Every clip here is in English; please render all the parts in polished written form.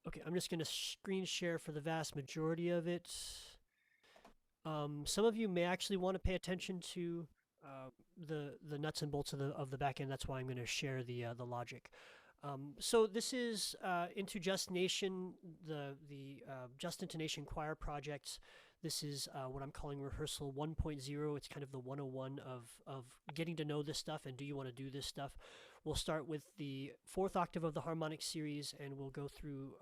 Okay, I'm just going to screen share for the vast majority of it. Some of you may actually want to pay attention to uh, the nuts and bolts of the back end. That's why I'm going to share the logic. So this is Into Just Nation, the Just Intonation Choir project. This is what I'm calling rehearsal 1.0. It's kind of the 101 of getting to know this stuff and do you want to do this stuff. We'll start with the fourth octave of the harmonic series, and we'll go through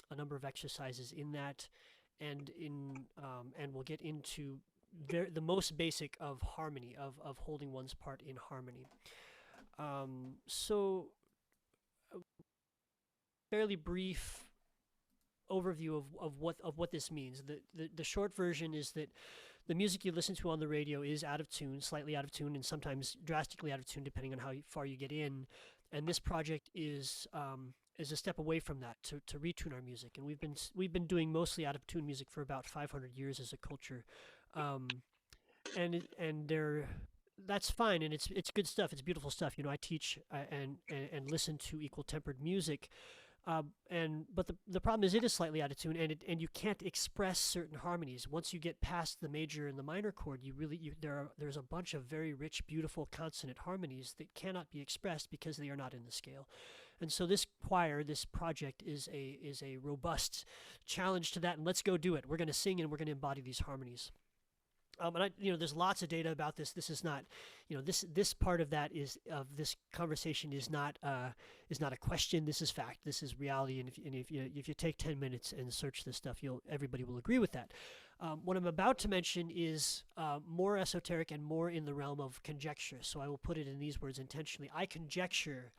a number of exercises in that, and we'll get into the most basic of harmony, of holding one's part in harmony. So fairly brief overview of what this means. The short version is that the music you listen to on the radio is out of tune, slightly out of tune, and sometimes drastically out of tune depending on how far you get in. And this project is a step away from that to retune our music. And we've been doing mostly out of tune music for about 500 years as a culture, um, and they're that's fine, and it's good stuff. It's beautiful stuff. I teach and listen to equal tempered music, and but the problem is it is slightly out of tune, and you can't express certain harmonies. Once you get past the major and the minor chord, there's a bunch of very rich, beautiful consonant harmonies that cannot be expressed because they are not in the scale. And so this choir, this project, is a robust challenge to that. And let's go do it. We're going to sing and we're going to embody these harmonies. There's lots of data about this. This is not, this part of this conversation is not a question. This is fact. This is reality. And if you take 10 minutes and search this stuff, everybody will agree with that. What I'm about to mention is more esoteric and more in the realm of conjecture. So I will put it in these words intentionally. I conjecture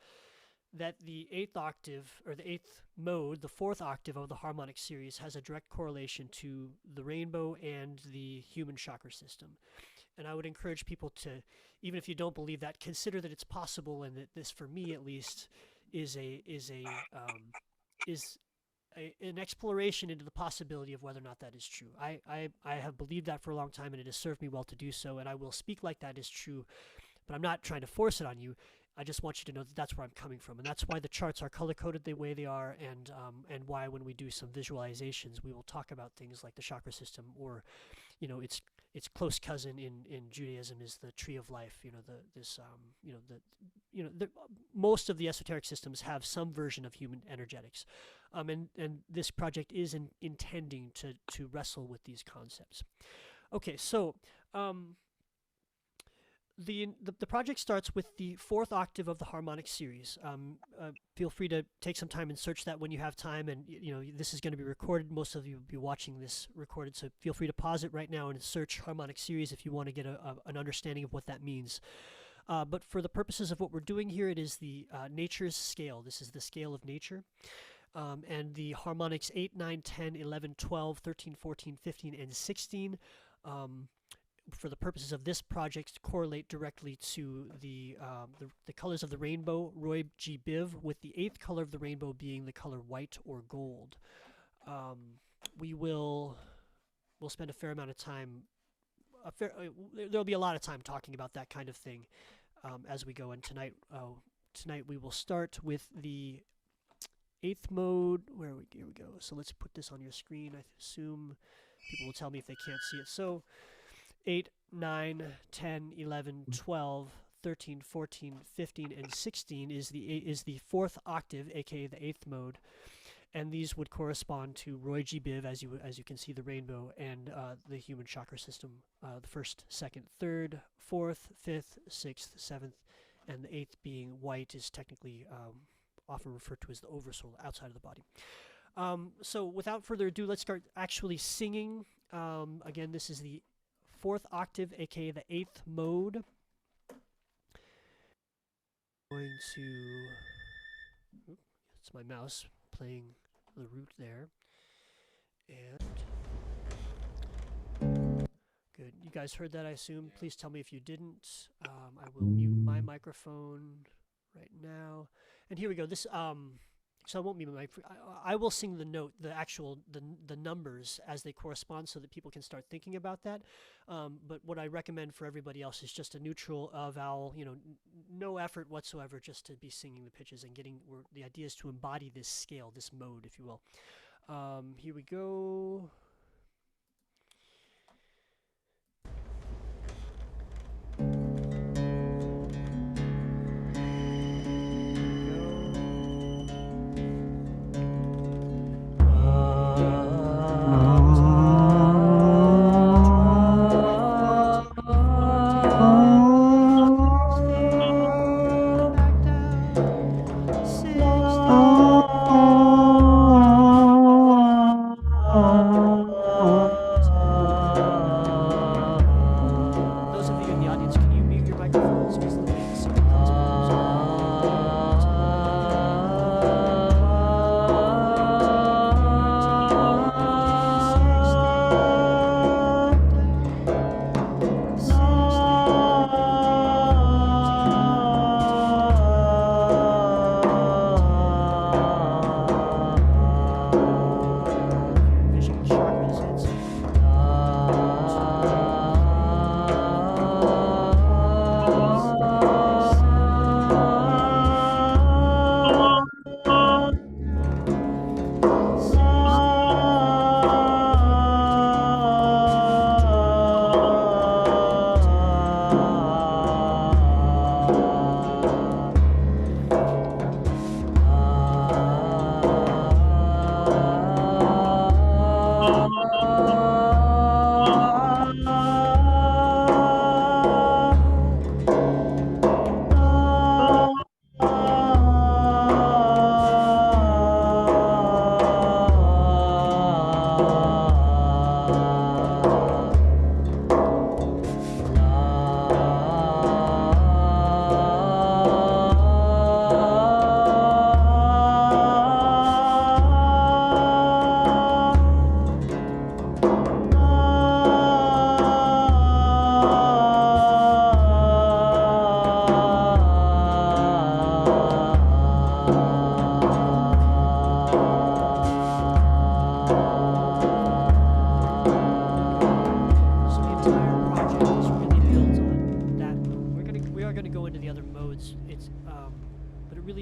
that the eighth octave, or the eighth mode, the fourth octave of the harmonic series, has a direct correlation to the rainbow and the human chakra system. And I would encourage people to, even if you don't believe that, consider that it's possible, and that this, for me at least, is an exploration into the possibility of whether or not that is true. I have believed that for a long time, and it has served me well to do so, and I will speak like that is true, but I'm not trying to force it on you. I just want you to know that that's where I'm coming from, and that's why the charts are color coded the way they are, and why when we do some visualizations, we will talk about things like the chakra system, or its close cousin in Judaism is the tree of life. Most of the esoteric systems have some version of human energetics, and this project is intending to wrestle with these concepts. Okay, so the project starts with the fourth octave of the harmonic series. Feel free to take some time and search that when you have time. And this is going to be recorded. Most of you will be watching this recorded, so feel free to pause it right now and search harmonic series if you want to get an understanding of what that means. But for the purposes of what we're doing here, it is the nature's scale. This is the scale of nature. And the harmonics 8, 9, 10, 11, 12, 13, 14, 15, and 16, for the purposes of this project, correlate directly to the colors of the rainbow, Roy G. Biv, with the eighth color of the rainbow being the color white or gold. We'll spend a fair amount of time. There'll be a lot of time talking about that kind of thing as we go. And tonight we will start with the eighth mode. Here we go. So let's put this on your screen. I assume people will tell me if they can't see it. So 8, 9, 10, 11, 12, 13, 14, 15, and 16 is the fourth octave, aka the eighth mode, and these would correspond to Roy G. Biv, as you can see, the rainbow, and the human chakra system, the first, second, third, fourth, fifth, sixth, seventh, and the eighth being white is technically often referred to as the oversoul, outside of the body. So without further ado, let's start actually singing. Again, this is the fourth octave, aka the eighth mode. Going to, it's my mouse playing the root there, and good. You guys heard that, I assume. Please tell me if you didn't. I will mute my microphone right now. And here we go. So I won't be I will sing the note, the actual the numbers as they correspond, so that people can start thinking about that. But what I recommend for everybody else is just a neutral vowel. No effort whatsoever, just to be singing the pitches and getting. The idea is to embody this scale, this mode, if you will. Here we go. Those of you in the audience, can you mute your microphones? Because the way the signal comes vision chakras, it's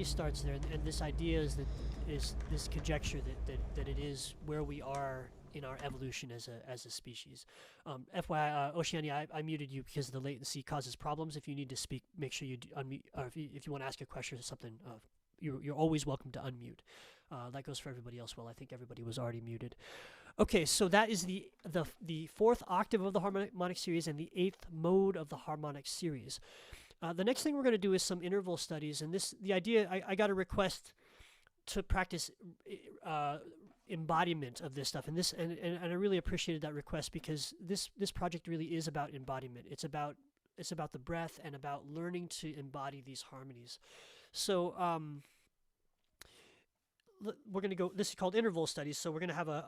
starts there, and this idea is this conjecture that it is where we are in our evolution as a species. FYI, Oceania, I muted you because the latency causes problems. If you need to speak, make sure you unmute. Or if you want to ask a question or something, you're always welcome to unmute. That goes for everybody else. Well, I think everybody was already muted. Okay, so that is the fourth octave of the harmonic series and the eighth mode of the harmonic series. The next thing we're going to do is some interval studies, and the idea, I got a request to practice embodiment of this stuff, and I really appreciated that request, because this project really is about embodiment. It's about the breath and about learning to embody these harmonies. So we're going to go. This is called interval studies. So we're going to have a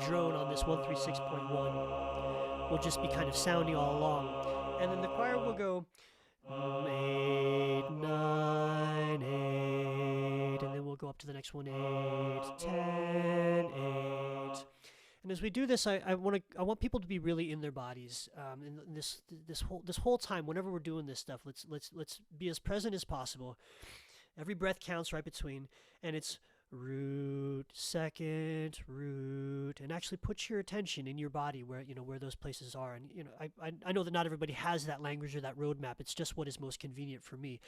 drone on this 136.1. We'll just be kind of sounding all along, and then the choir will go 8, 9, 8, and then we'll go up to the next one, 8, 10, 8. And as we do this, I want people to be really in their bodies. And this whole time, whenever we're doing this stuff, let's be as present as possible. Every breath counts right between, and it's root, second, root, and actually put your attention in your body where those places are. And I know that not everybody has that language or that roadmap. It's just what is most convenient for me.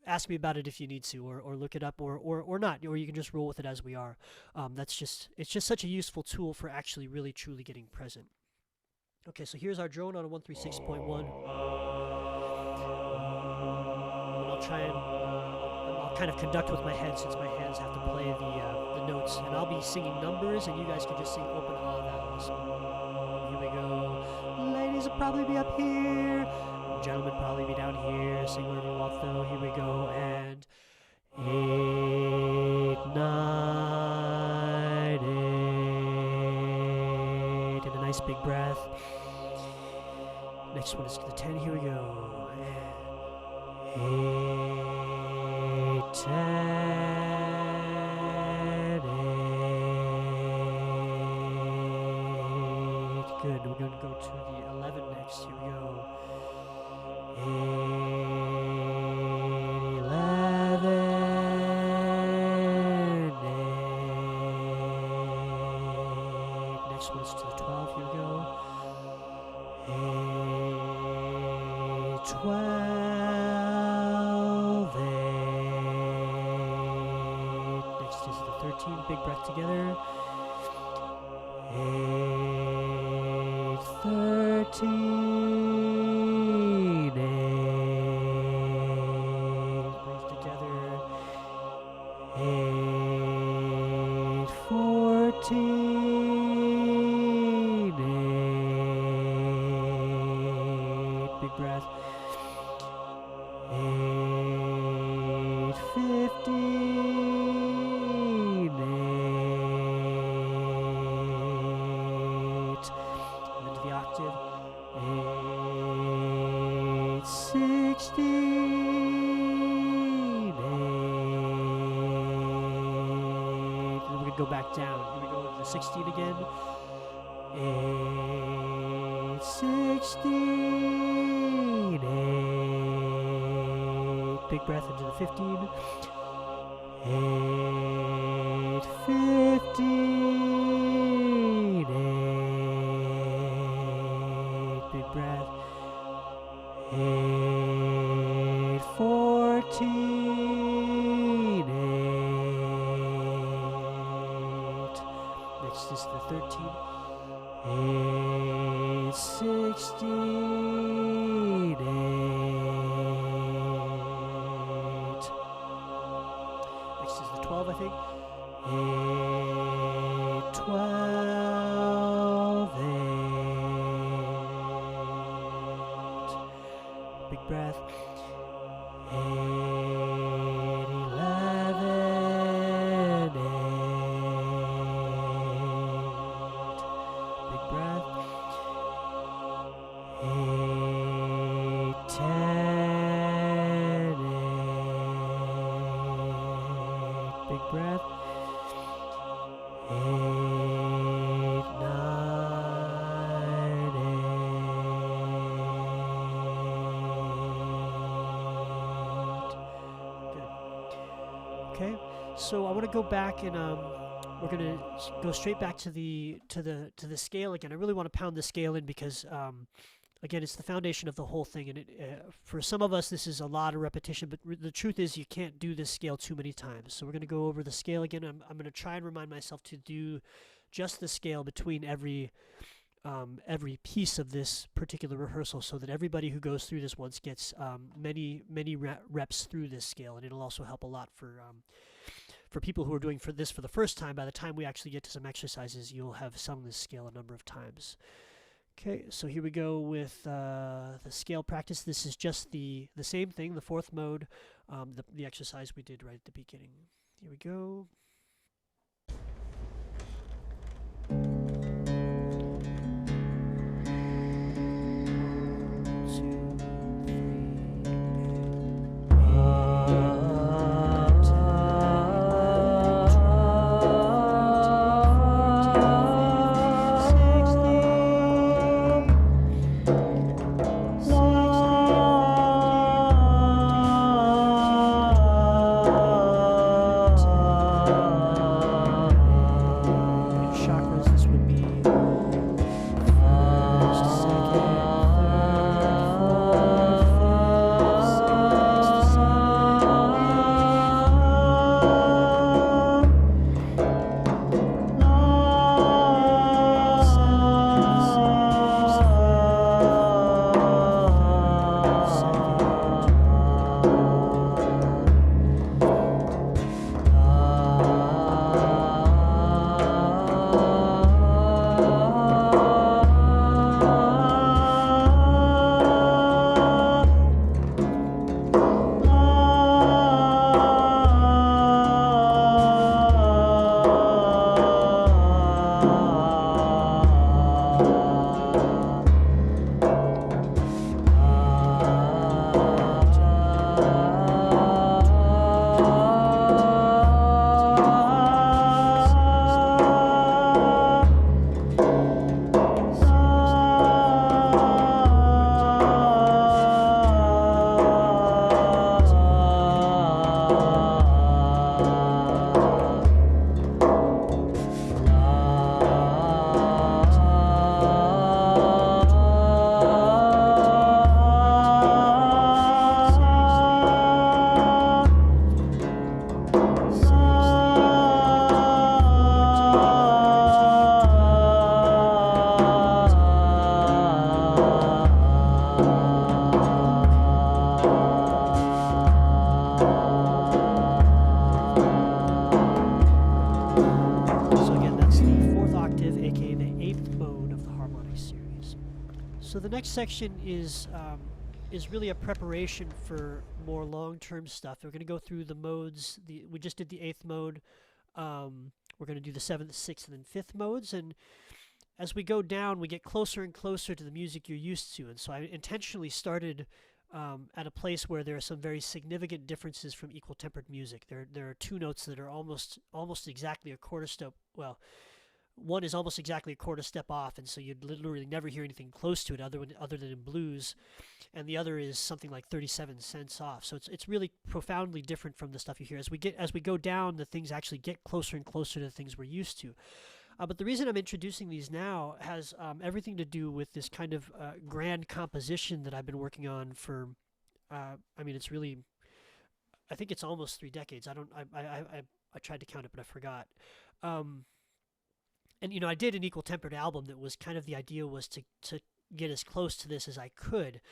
Ask me about it if you need to, or look it up, or not, or you can just roll with it as we are. It's just such a useful tool for actually really truly getting present. Okay, so here's our drone on a 136.1. I'll try and I'll kind of conduct with my head, since my hands have to play the notes, and I'll be singing numbers, and you guys can just sing open all vowels. Here we go. Ladies will probably be up here. Gentlemen probably be down here. Sing wherever you want, though. Here we go. And 8, 9, 8. And a nice big breath. Next one is the 10. Here we go. And 8, Good. We're going to go to the 11 next. Here we go. 11. Next one's to the 12. Here we go. 12. Next is the 13. Big breath together. 13. Breathe together. 14. Big breath. 15. Into the octave. 16. And we're going to go back down. Here we go to the 16 again. 16. Big breath into the 15. 15. Big breath. 14. Next is the 13. 16. Next is the 12, I think. 12. Big breath. 11. Big breath. 10. Big breath. 8, 9, 8. Good. Okay, so I want to go back and we're gonna go straight back to the scale again. I really want to pound the scale in because again, it's the foundation of the whole thing, and for some of us this is a lot of repetition, but the truth is you can't do this scale too many times. So we're going to go over the scale again. I'm going to try and remind myself to do just the scale between every piece of this particular rehearsal, so that everybody who goes through this once gets many reps through this scale, and it'll also help a lot for people who are doing this for the first time. By the time we actually get to some exercises, you'll have sung this scale a number of times. Okay, so here we go with the scale practice. This is just the same thing, the fourth mode, the exercise we did right at the beginning. Here we go. next section is really a preparation for more long-term stuff. We're going to go through the modes. We just did the 8th mode. We're going to do the 7th, 6th, and then 5th modes, and as we go down, we get closer and closer to the music you're used to. And so I intentionally started at a place where there are some very significant differences from equal tempered music. There are two notes that are almost exactly a quarter step. Well, one is almost exactly a quarter step off, and so you'd literally never hear anything close to it other than in blues, and the other is something like 37 cents off. So it's really profoundly different from the stuff you hear. As we go down, the things actually get closer and closer to the things we're used to. But the reason I'm introducing these now has everything to do with this kind of grand composition that I've been working on for. It's really. I think it's almost 3 decades. I tried to count it, but I forgot. And I did an equal tempered album that was kind of, the idea was to get as close to this as I could,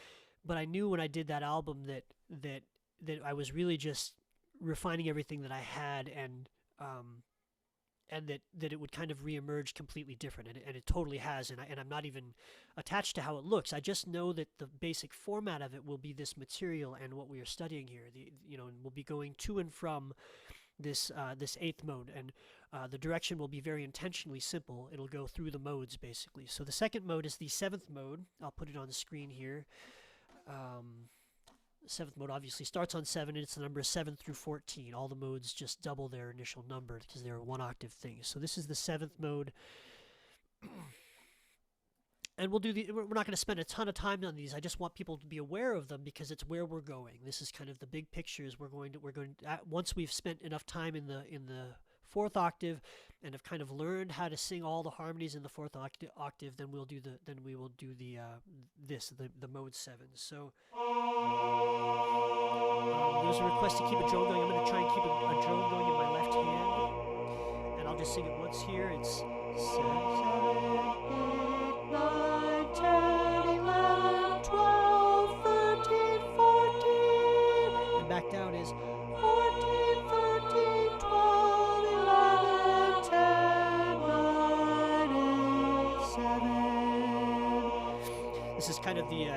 but I knew when I did that album that I was really just refining everything that I had, and that it would kind of reemerge completely different, and it totally has, and I'm not even attached to how it looks. I just know that the basic format of it will be this material and what we are studying here. And we'll be going to and from this 8th mode, and the direction will be very intentionally simple. It'll go through the modes basically. So the 2nd mode is the 7th mode. I'll put it on the screen here. 7th mode obviously starts on 7, and it's the number 7 through 14. All the modes just double their initial number because they're 1-octave things. So this is the 7th mode. And we're not going to spend a ton of time on these. I just want people to be aware of them because it's where we're going. This is kind of the big pictures. Once we've spent enough time in the 4th octave and have kind of learned how to sing all the harmonies in the 4th octave, then we will do the mode 7. So there's a request to keep a drone going. I'm going to try and keep a drone going in my left hand, and I'll just sing it once here. It's 7, 8, 9, 10, 11, 12, 13, 14, and back down is 14, 13, 12, 11, 10, 9, 8, 7. This is kind of the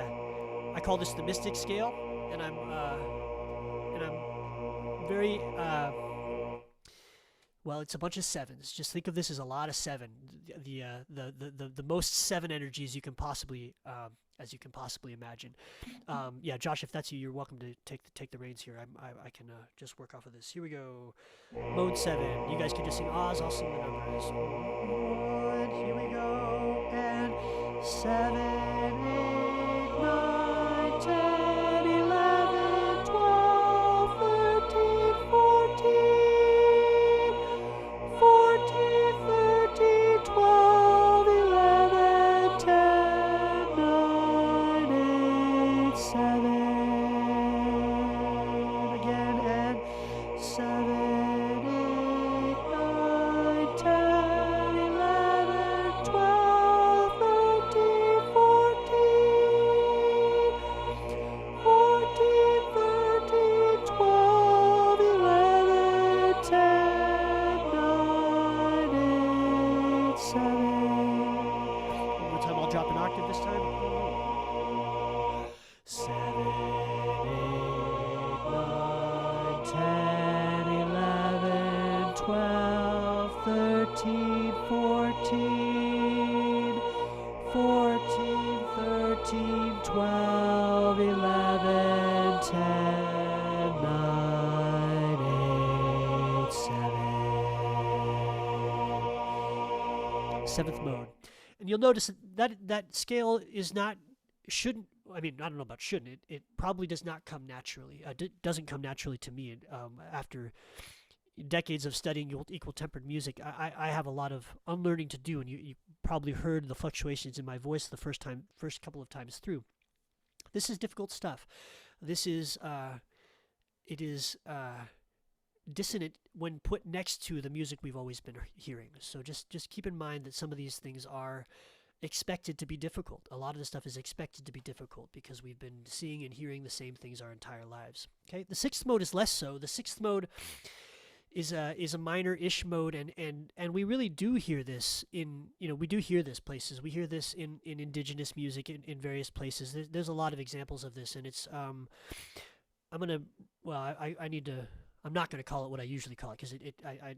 I call this the mystic scale, and I'm very well, it's a bunch of 7s. Just think of this as a lot of 7. The most 7 energies you can possibly imagine. Yeah, Josh, if that's you, you're welcome to take the reins here. I can just work off of this. Here we go. Mode 7. You guys can just sing Oz. I'll sing the numbers. And here we go. And 7, 8, 9, 10, 11, 12, 13, 14. 14, 13, 12, 11, 10, 9, 8, 7. Again, and 7, 8, 9, 10, 11, 12, 13, 14. 14, 13, 12, 11, 10, 9, 8, 7. One more time, I'll drop an octave this time. 7, 8, 9, 10, 11, 12, 13, 14. 14, 13, 12, 11, 10, 9, 8, 7. 7th mode. And you'll notice that scale is not, shouldn't, I mean, I don't know about shouldn't, it probably does not come naturally. Doesn't come naturally to me. After decades of studying equal tempered music, I have a lot of unlearning to do, and you probably heard the fluctuations in my voice the first couple of times through. This is difficult stuff. This is it is dissonant when put next to the music we've always been hearing. So just keep in mind that some of these things are expected to be difficult. A lot of the stuff is expected to be difficult because we've been seeing and hearing the same things our entire lives. Okay, the 6th mode is less so. The 6th mode is a minor-ish mode, and we really do hear this in, we do hear this places. We hear this in indigenous music in various places. There's a lot of examples of this, and it's I'm gonna well I need to. I'm not going to call it what I usually call it because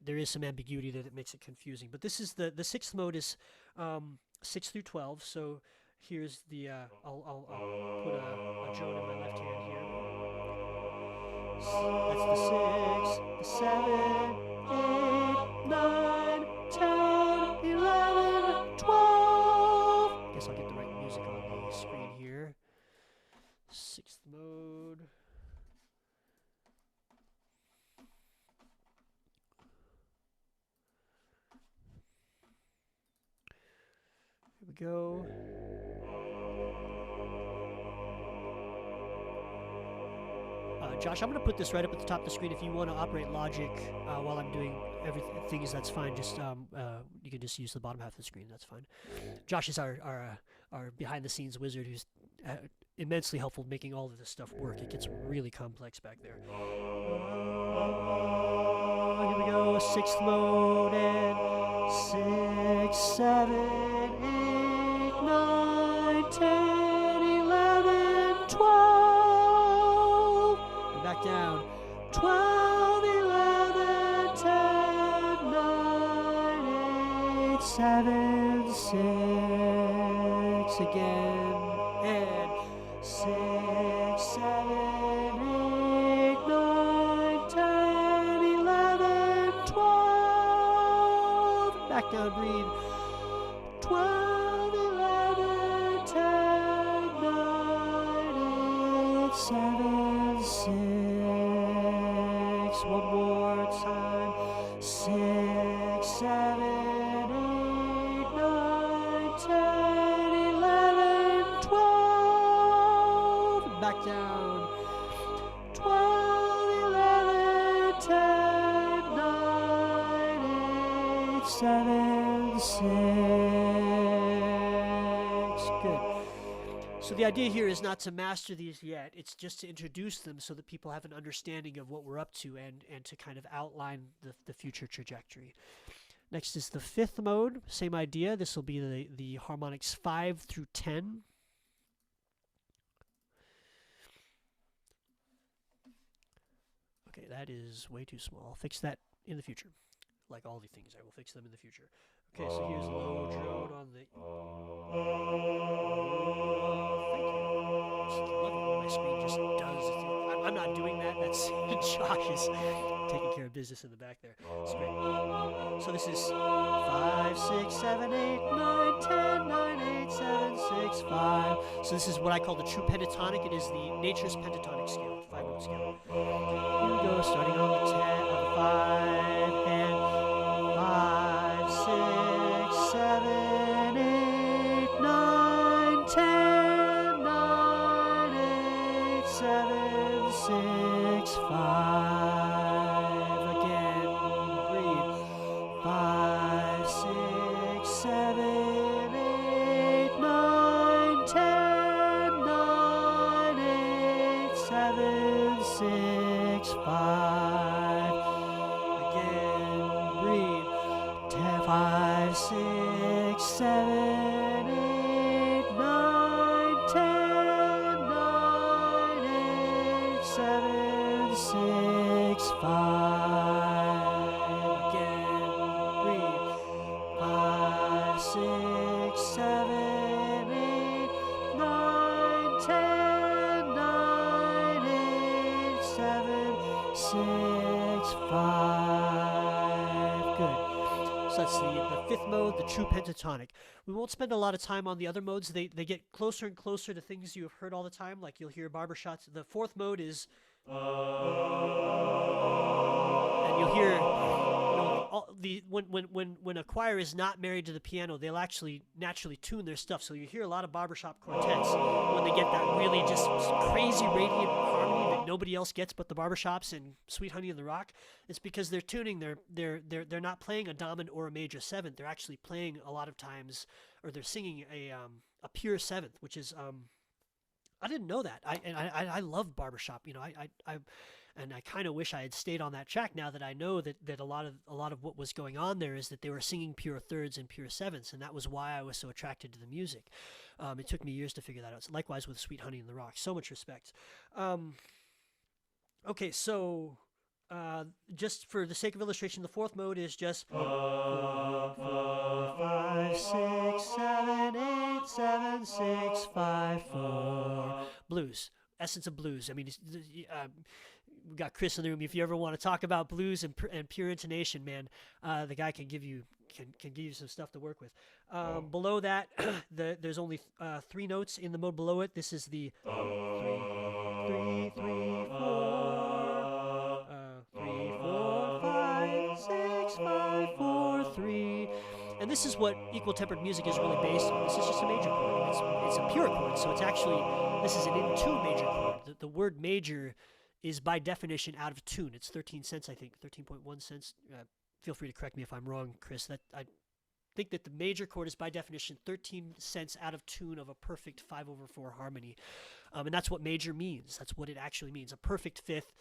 there is some ambiguity there that makes it confusing. But this is the sixth mode is 6 through 12. So here's the I'll put a drone in my left hand here. That's the 6, the 7, 8, 9, 10, 11, 12. Guess I'll get the right music on the screen here. Sixth mode. Here we go. Josh, I'm going to put this right up at the top of the screen. If you want to operate Logic while I'm doing everything, that's fine. Just you can just use the bottom half of the screen. That's fine. Josh is our behind-the-scenes wizard who's immensely helpful making all of this stuff work. It gets really complex back there. Here we go. Sixth mode and 6, 7, 8, 9, 10, 11, 12. And back down. 12, 11, 10, 9, 8, 7, 6. Again. And 6, 7, 8, 9, 10, 11, 12. Back down, breathe. 12, 11, 10, 9, 8, 7, 6. One more time. 6, 7, 8, 9, 10, 11, 12. Back down. 12, 11, 10, 9, 8, 7, 6. Good. So the idea here is not to master these yet. It's just to introduce them so that people have an understanding of what we're up to and to kind of outline the future trajectory. Next is the fifth mode. Same idea. This will be the harmonics 5 through 10. Okay, that is way too small. I'll fix that in the future. Like all the things, I will fix them in the future. Okay, so here's a low drone on the... Thank you. Just love it when my screen just does. I'm not doing that. That's Josh is taking care of business in the back there. It's great. So this is 5, 6, 7, 8, 9, 10, 9, 8, 7, 6, 5. So this is what I call the true pentatonic. It is the nature's pentatonic scale, 5-note scale. Here we go, starting on the 10, on the 5, and 5, 6, 7, 8, 9, 10, 9, 8, 7, 6, 5. Again, breathe. 5, 6, 7, 8, 9, 10, 9, 8, 7, 6, 5. Again, breathe. 10, 5, 6, 7, 8, 9, 10, 9, 8, 7, 6, 5. Again, breathe. 5, 6, 7, 8, 9, 10, 9, 8, 7, 6, 5. Good. So that's the fifth mode, the true pentatonic. We won't spend a lot of time on the other modes. They get closer and closer to things you have heard all the time, like you'll hear barbershots. The fourth mode is... and you'll hear... when a choir is not married to the piano, they'll actually naturally tune their stuff. So you hear a lot of barbershop quartets when they get that really just crazy radiant harmony that nobody else gets but the barbershops and Sweet Honey in the Rock. It's because they're tuning. They're not playing a dominant or a major seventh. They're actually playing a lot of times, or they're singing a pure seventh, which is I didn't know that. I love barbershop. and I kind of wish I had stayed on that track. Now that I know that a lot of what was going on there is that they were singing pure thirds and pure sevenths, and that was why I was so attracted to the music. It took me years to figure that out. So likewise with Sweet Honey in the Rock. So much respect. Okay, so just for the sake of illustration, the fourth mode is just 4, 5, 6, 7, 8, 7, 6, 5, 4. Blues. Essence of blues. I mean, we got Chris in the room. If you ever want to talk about blues and pure intonation, man, the guy can give you some stuff to work with. Below that, there's only 3 notes in the mode below it. This is the 3, 3, 3, 4, 3, 4, 5, 6, 5, 4, 3. And this is what equal tempered music is really based on. This is just a major chord. It's a pure chord, so it's actually, this is an in tune major chord. The word major is by definition out of tune. It's 13 cents, I think, 13.1 cents. Feel free to correct me if I'm wrong, Chris. I think that the major chord is by definition 13 cents out of tune of a perfect 5/4 harmony. And that's what major means. That's what it actually means. A perfect fifth,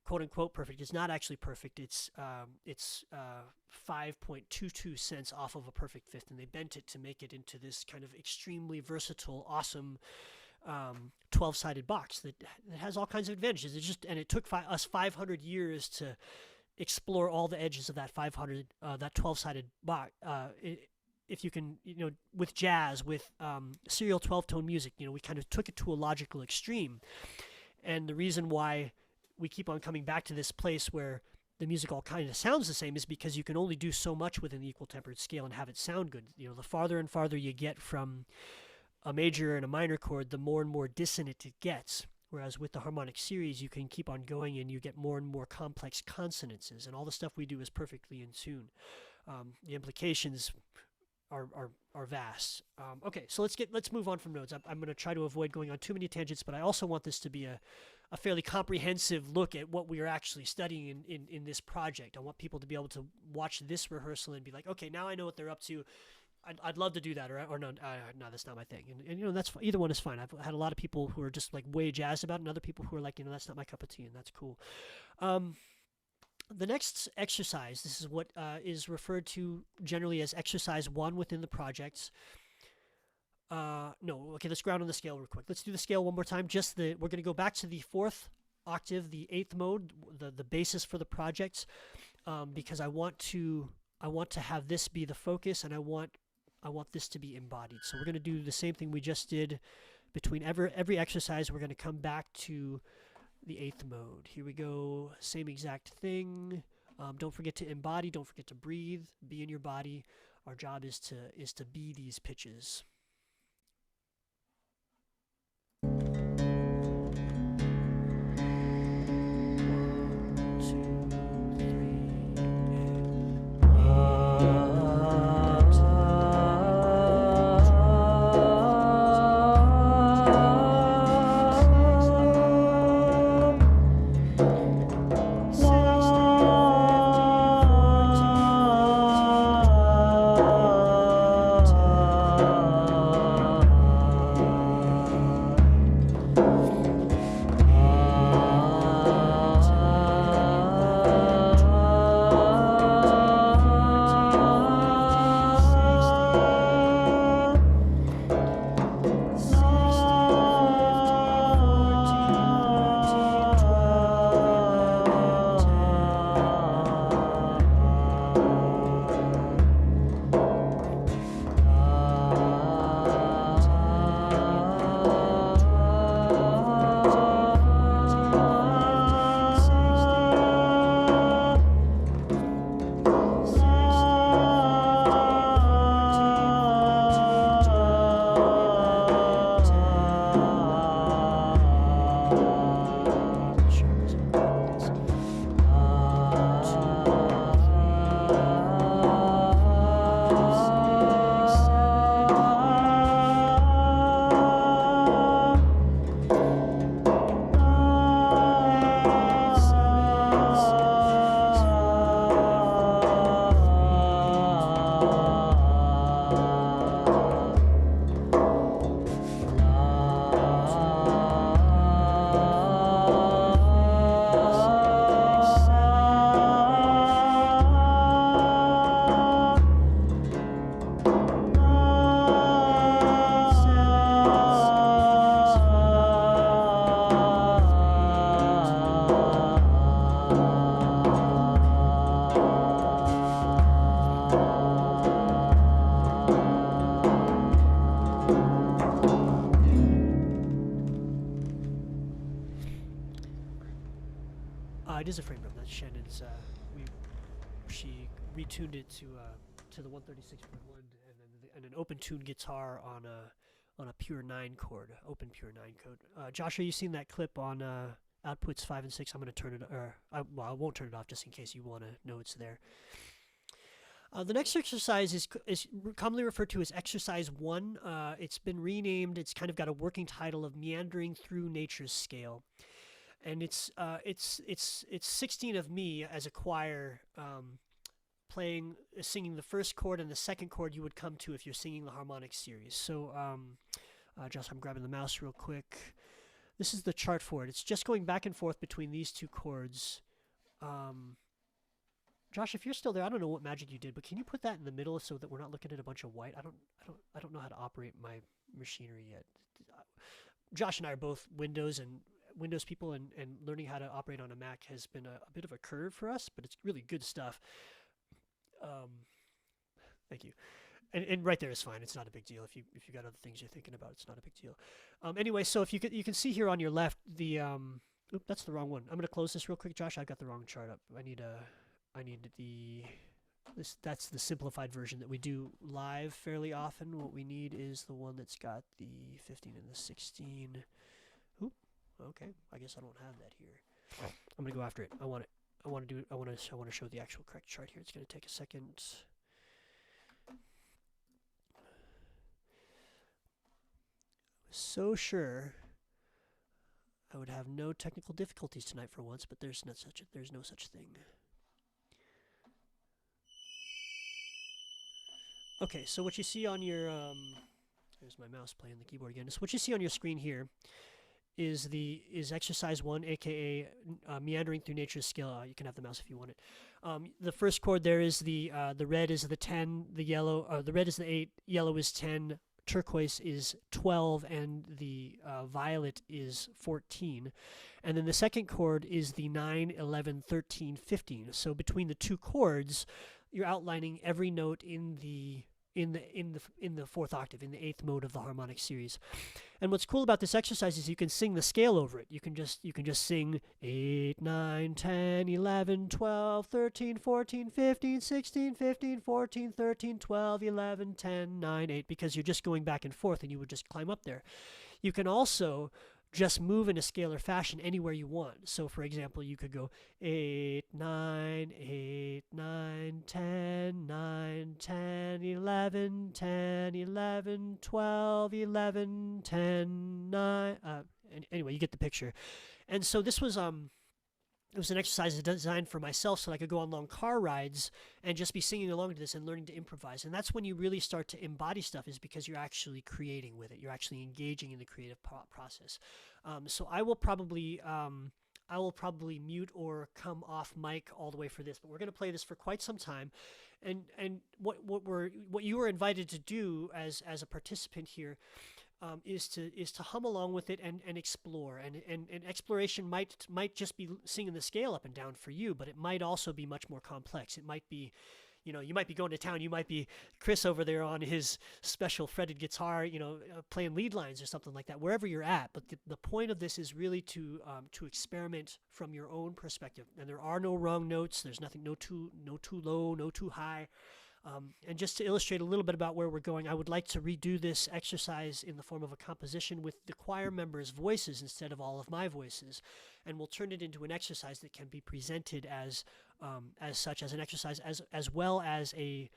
quote unquote perfect, is not actually perfect. It's 5.22 cents off of a perfect fifth, and they bent it to make it into this kind of extremely versatile, awesome 12-sided box that has all kinds of advantages. It took us 500 years to explore all the edges of that 12-sided box. If you can, with jazz, with serial 12-tone music, we kind of took it to a logical extreme. And the reason why we keep on coming back to this place where the music all kind of sounds the same is because you can only do so much within the equal tempered scale and have it sound good. The farther and farther you get from a major and a minor chord, the more and more dissonant it gets. Whereas with the harmonic series, you can keep on going and you get more and more complex consonances, and all the stuff we do is perfectly in tune. The implications are vast. Okay, so let's move on from notes. I'm going to try to avoid going on too many tangents, but I also want this to be a fairly comprehensive look at what we are actually studying in this project. I want people to be able to watch this rehearsal and be like, okay, now I know what they're up to. I'd love to do that, or no, that's not my thing. And that's either one is fine. I've had a lot of people who are just like way jazzed about it, and other people who are like, that's not my cup of tea, and that's cool. The next exercise, this is what is referred to generally as exercise 1 within the projects. Let's ground on the scale real quick. Let's do the scale one more time. We're going to go back to the 4th octave, the 8th mode, the basis for the projects, because I want to have this be the focus, and I want this to be embodied. So we're going to do the same thing we just did between every exercise. We're going to come back to the 8th mode. Here we go. Same exact thing. Don't forget to embody. Don't forget to breathe. Be in your body. Our job is to be these pitches. is a frame drum. That's Shannon's. She retuned it to the 136.1, and an open tune guitar on a pure 9 chord, open pure 9 code. Josh, are you seeing that clip on outputs 5 and 6? I'm going to turn it, I won't turn it off just in case you want to know it's there. The next exercise is commonly referred to as exercise 1. It's been renamed. It's kind of got a working title of Meandering Through Nature's Scale, and it's 16 of me as a choir singing the first chord, and the second chord you would come to if you're singing the harmonic series. So, Josh, I'm grabbing the mouse real quick. This is the chart for it. It's just going back and forth between these two chords. Josh, if you're still there, I don't know what magic you did, but can you put that in the middle so that we're not looking at a bunch of white? I don't know how to operate my machinery yet. Josh and I are both Windows people, and learning how to operate on a Mac has been a bit of a curve for us, but it's really good stuff. Thank you. And right there is fine. It's not a big deal. If you got other things you're thinking about, it's not a big deal. Anyway, so if you can see here on your left the that's the wrong one. I'm gonna close this real quick, Josh. I got the wrong chart up. That's the simplified version that we do live fairly often. What we need is the one that's got the 15 and the 16. Oop. Okay. I guess I don't have that here. I'm gonna go after it. I want to show the actual correct chart here. It's gonna take a second. So sure I would have no technical difficulties tonight for once, but there's no such thing. Okay, so what you see on your there's my mouse playing the keyboard again. So what you see on your screen here is exercise 1, aka Meandering Through Nature's Scale. You can have the mouse if you want it. The first chord there is the red is the 10, the red is the 8, yellow is 10, turquoise is 12, and the violet is 14. And then the second chord is the 9, 11, 13, 15. So between the two chords, you're outlining every note in the fourth octave, in the 8th mode of the harmonic series. And what's cool about this exercise is you can sing the scale over it. You can just sing 8, 9, 10, 11, 12, 13, 14, 15, 16, 15, 14, 13, 12, 11, 10, 9, 8, because you're just going back and forth and you would just climb up there. You can also just move in a scalar fashion anywhere you want. So for example, you could go 8, 9, 8, 9, 10, 9, 10, 11, 10, 11, 12, 11, 10, 9. Anyway, you get the picture. And so this was it was an exercise designed for myself so that I could go on long car rides and just be singing along to this and learning to improvise. And that's when you really start to embody stuff, is because you're actually creating with it. You're actually engaging in the creative process. So I will probably mute or come off mic all the way for this, but we're going to play this for quite some time. And what you were invited to do as a participant here is to hum along with it and explore. And exploration might just be singing the scale up and down for you, but it might also be much more complex. It might be, you might be going to town. You might be Chris over there on his special fretted guitar, playing lead lines or something like that, wherever you're at. But the point of this is really to experiment from your own perspective. And there are no wrong notes. There's nothing, no too low, no too high. And just to illustrate a little bit about where we're going, I would like to redo this exercise in the form of a composition with the choir members' voices instead of all of my voices. And we'll turn it into an exercise that can be presented as such, as an exercise, as well as a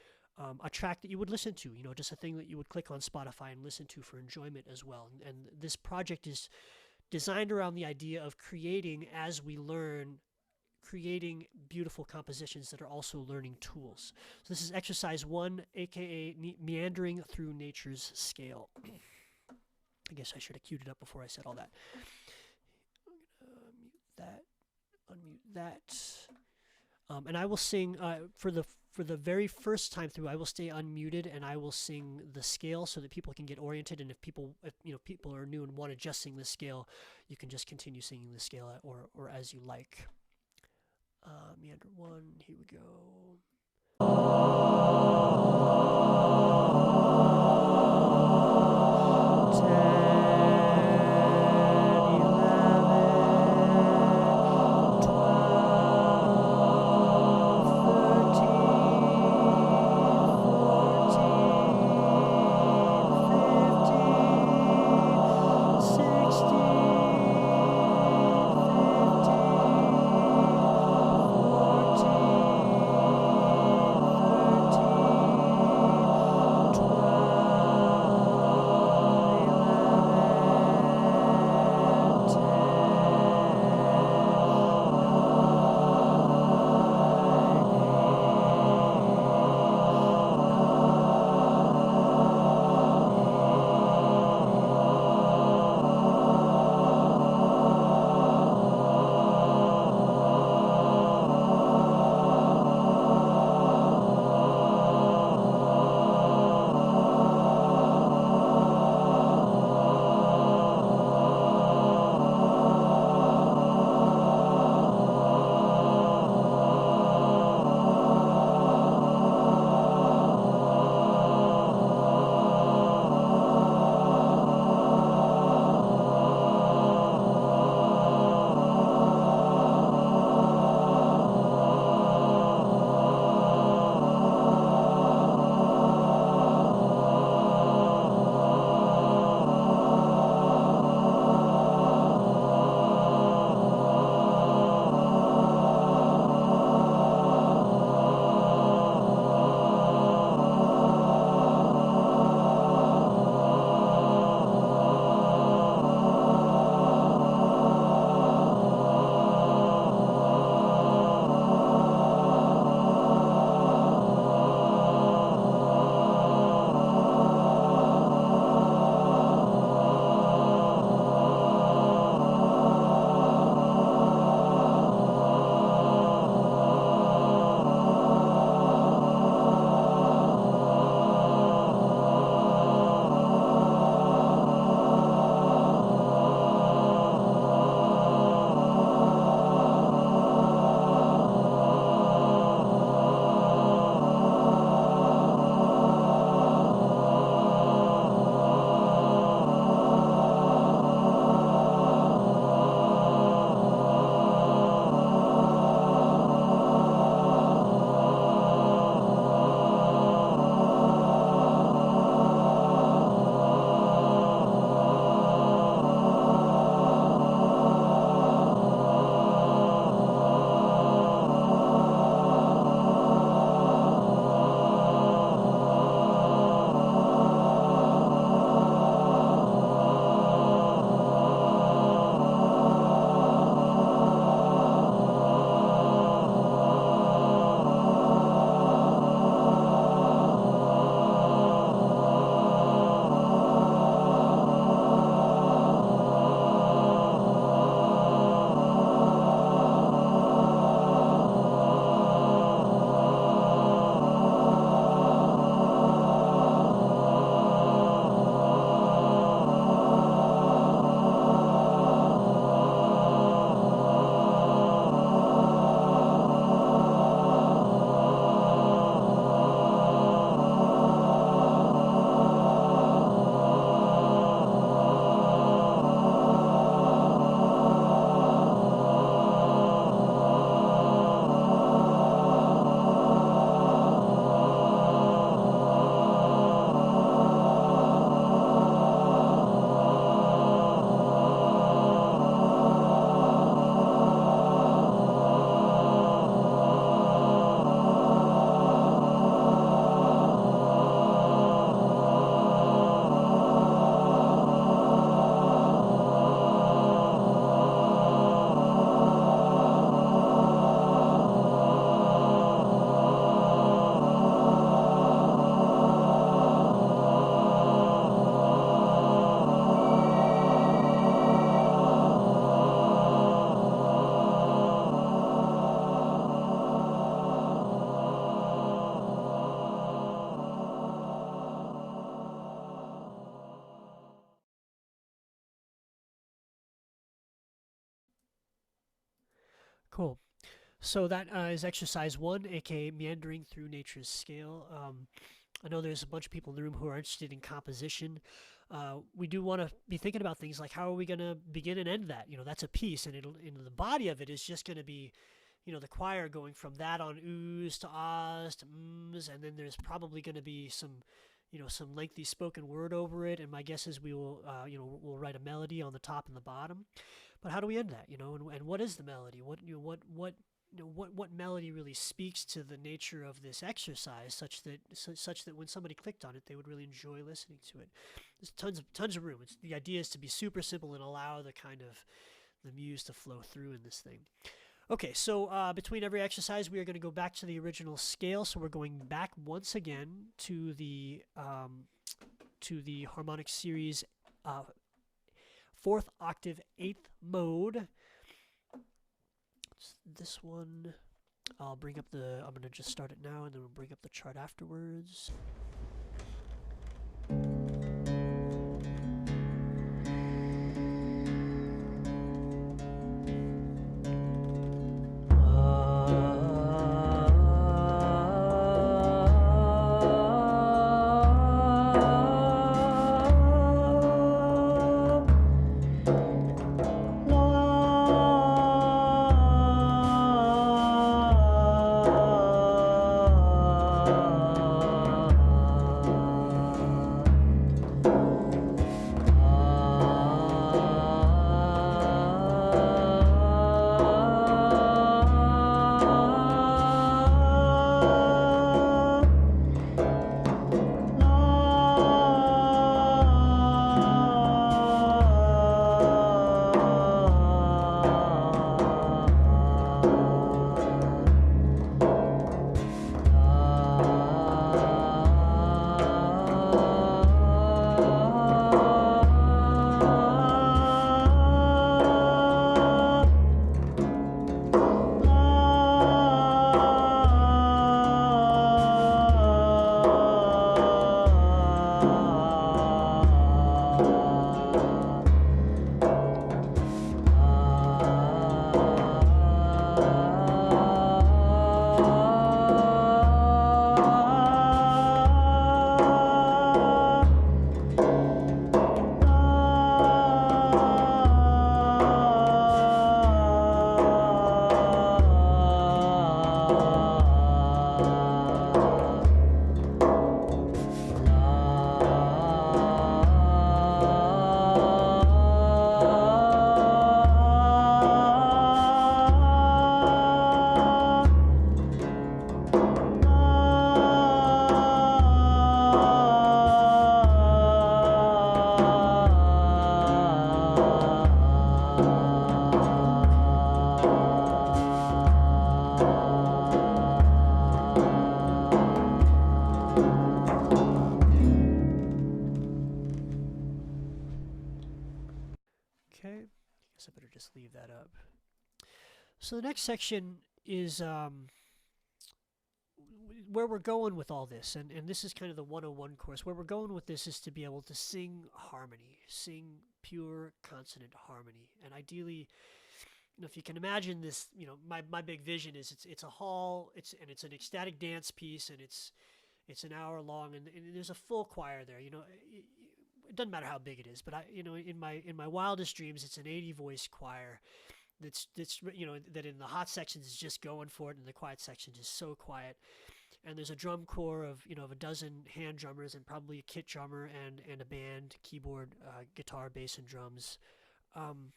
track that you would listen to, just a thing that you would click on Spotify and listen to for enjoyment as well. And this project is designed around the idea of creating, as we learn, creating beautiful compositions that are also learning tools. So this is exercise 1, aka Meandering Through Nature's Scale. I guess I should have queued it up before I said all that. I'm gonna unmute that. And I will sing for the very first time through. I will stay unmuted and I will sing the scale so that people can get oriented. And if people are new and want to just sing the scale, you can just continue singing the scale or as you like. Meander 1, here we go. 10, 11, 12. Cool. So that is exercise 1, aka meandering through nature's scale. I know there's a bunch of people in the room who are interested in composition. We do want to be thinking about things like how are we going to begin and end that? That's a piece, and the body of it is just going to be, the choir going from that on oohs to ahs to ums, and then there's probably going to be some lengthy spoken word over it. And my guess is we will, we'll write a melody on the top and the bottom. But how do we end that? And what is the melody? What melody really speaks to the nature of this exercise, such that when somebody clicked on it, they would really enjoy listening to it. There's tons of room. The idea is to be super simple and allow the muse to flow through in this thing. Okay, so between every exercise, we are going to go back to the original scale. So we're going back once again to the harmonic series, 4th octave, 8th mode. This one, I'm going to just start it now, and then we'll bring up the chart afterwards. Just leave that up. So the next section is where we're going with all this, and this is kind of the 101 course. Where we're going with this is to be able to sing harmony, sing pure consonant harmony, and ideally, if you can imagine this, my big vision is it's a hall, it's an ecstatic dance piece, and it's an hour long, and there's a full choir there. It doesn't matter how big it is, but in my wildest dreams, it's an 80 voice choir that's that in the hot sections is just going for it, and the quiet sections is so quiet. And there's a drum corps of a dozen hand drummers and probably a kit drummer and a band, keyboard, guitar, bass, and drums. And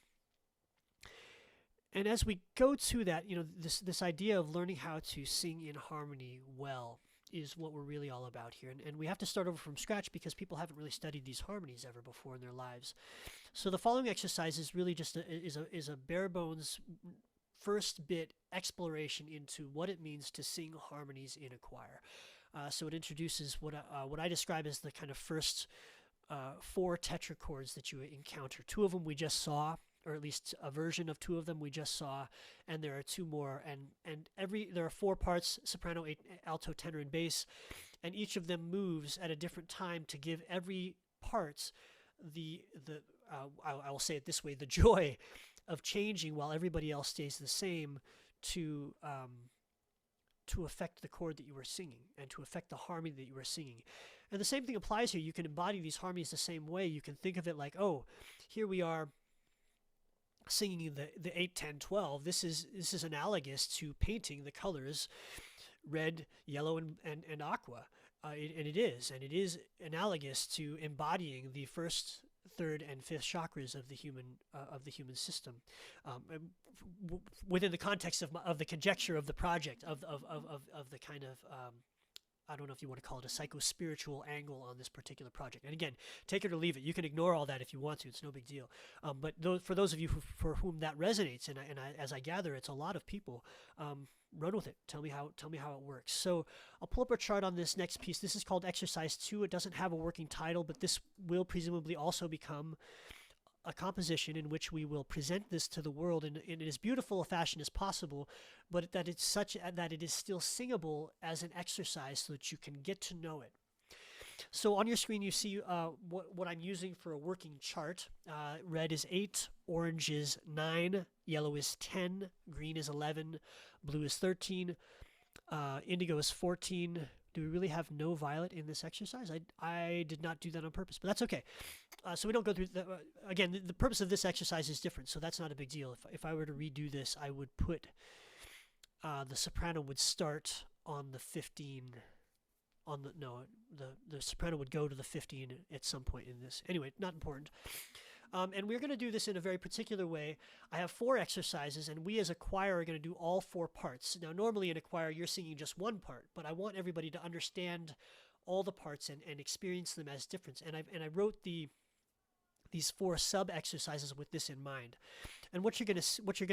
as we go to that, this idea of learning how to sing in harmony well is what we're really all about here. And we have to start over from scratch because people haven't really studied these harmonies ever before in their lives. So the following exercise is really just a bare bones first bit exploration into what it means to sing harmonies in a choir. So it introduces what I describe as the kind of first 4 tetrachords that you encounter. 2 of them we just saw, or at least a version of 2 of them we just saw, and there are 2 more, and there are 4 parts: soprano, alto, tenor, and bass, and each of them moves at a different time to give every part I will say it this way, the joy of changing while everybody else stays the same to affect the chord that you were singing and to affect the harmony that you were singing. And the same thing applies here. You can embody these harmonies the same way. You can think of it like, oh, here we are singing the 8, 10, 12. This is analogous to painting the colors red, yellow, and aqua. And it is analogous to embodying the first, third, and fifth chakras of the human system, within the context of the conjecture of the project of the kind of I don't know if you want to call it a psycho-spiritual angle on this particular project. And again, take it or leave it. You can ignore all that if you want to. It's no big deal. But for those of you for whom that resonates, and as I gather, it's a lot of people, run with it. Tell me how it works. So I'll pull up a chart on this next piece. This is called Exercise 2. It doesn't have a working title, but this will presumably also become a composition in which we will present this to the world in as beautiful a fashion as possible, but that it's such that it is still singable as an exercise so that you can get to know it. So on your screen you see what I'm using for a working chart. Red is 8, orange is 9, yellow is 10, green is 11, blue is 13, indigo is 14. Do we really have no violet in this exercise? I did not do that on purpose, but that's okay. So we don't go through again, the purpose of this exercise is different, so that's not a big deal. If I were to redo this, I would put the soprano would start on the 15. The soprano would go to the 15 at some point in this. Anyway, not important. And we're going to do this in a very particular way. I have 4 exercises, and we as a choir are going to do all 4 parts. Now, normally in a choir, you're singing just one part, but I want everybody to understand all the parts and experience them as different. And I wrote these 4 sub-exercises with this in mind. And what you're going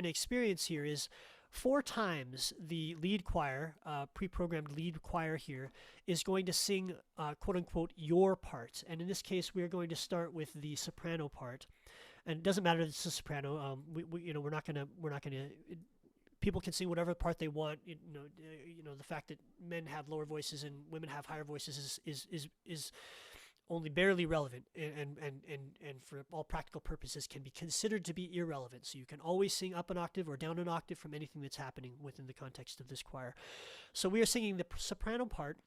to experience here is 4 times the lead choir, pre-programmed lead choir here, is going to sing quote-unquote your part. And in this case, we're going to start with the soprano part. And it doesn't matter that it's a soprano. We're not gonna people can sing whatever part they want. The fact that men have lower voices and women have higher voices is only barely relevant, and for all practical purposes can be considered to be irrelevant. So you can always sing up an octave or down an octave from anything that's happening within the context of this choir. So we are singing the soprano part,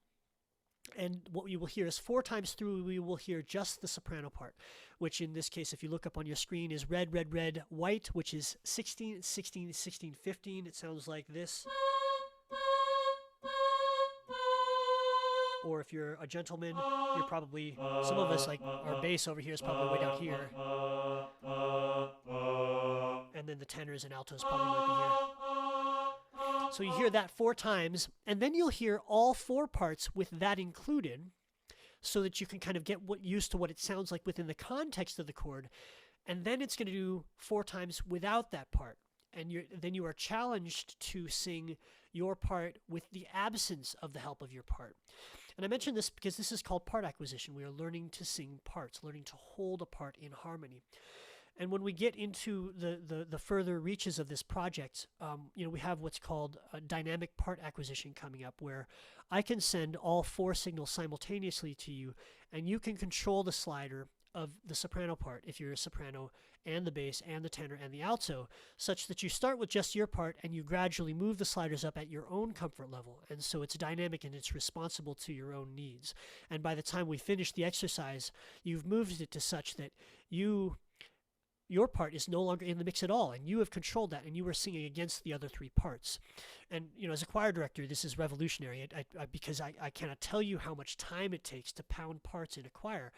and what you will hear is 4 times through we will hear just the soprano part, which in this case, if you look up on your screen, is red, red, red, white, which is 16, 16, 16, 15. It sounds like this. Or if you're a gentleman, you're probably, some of us, like our bass over here is probably way down here. And then the tenors and altos probably might be here. So you hear that 4 times, and then you'll hear all 4 parts with that included, so that you can kind of get used to what it sounds like within the context of the chord. And then it's going to do 4 times without that part. And then you are challenged to sing your part with the absence of the help of your part. And I mention this because this is called part acquisition. We are learning to sing parts, learning to hold a part in harmony. And when we get into the further reaches of this project, we have what's called a dynamic part acquisition coming up, where I can send all 4 signals simultaneously to you, and you can control the slider of the soprano part, if you're a soprano, and the bass, and the tenor, and the alto, such that you start with just your part and you gradually move the sliders up at your own comfort level. And so it's dynamic and it's responsible to your own needs. And by the time we finish the exercise, you've moved it to such that your part is no longer in the mix at all, and you have controlled that, and you are singing against the other 3 parts. And as a choir director, this is revolutionary, because I cannot tell you how much time it takes to pound parts in a choir.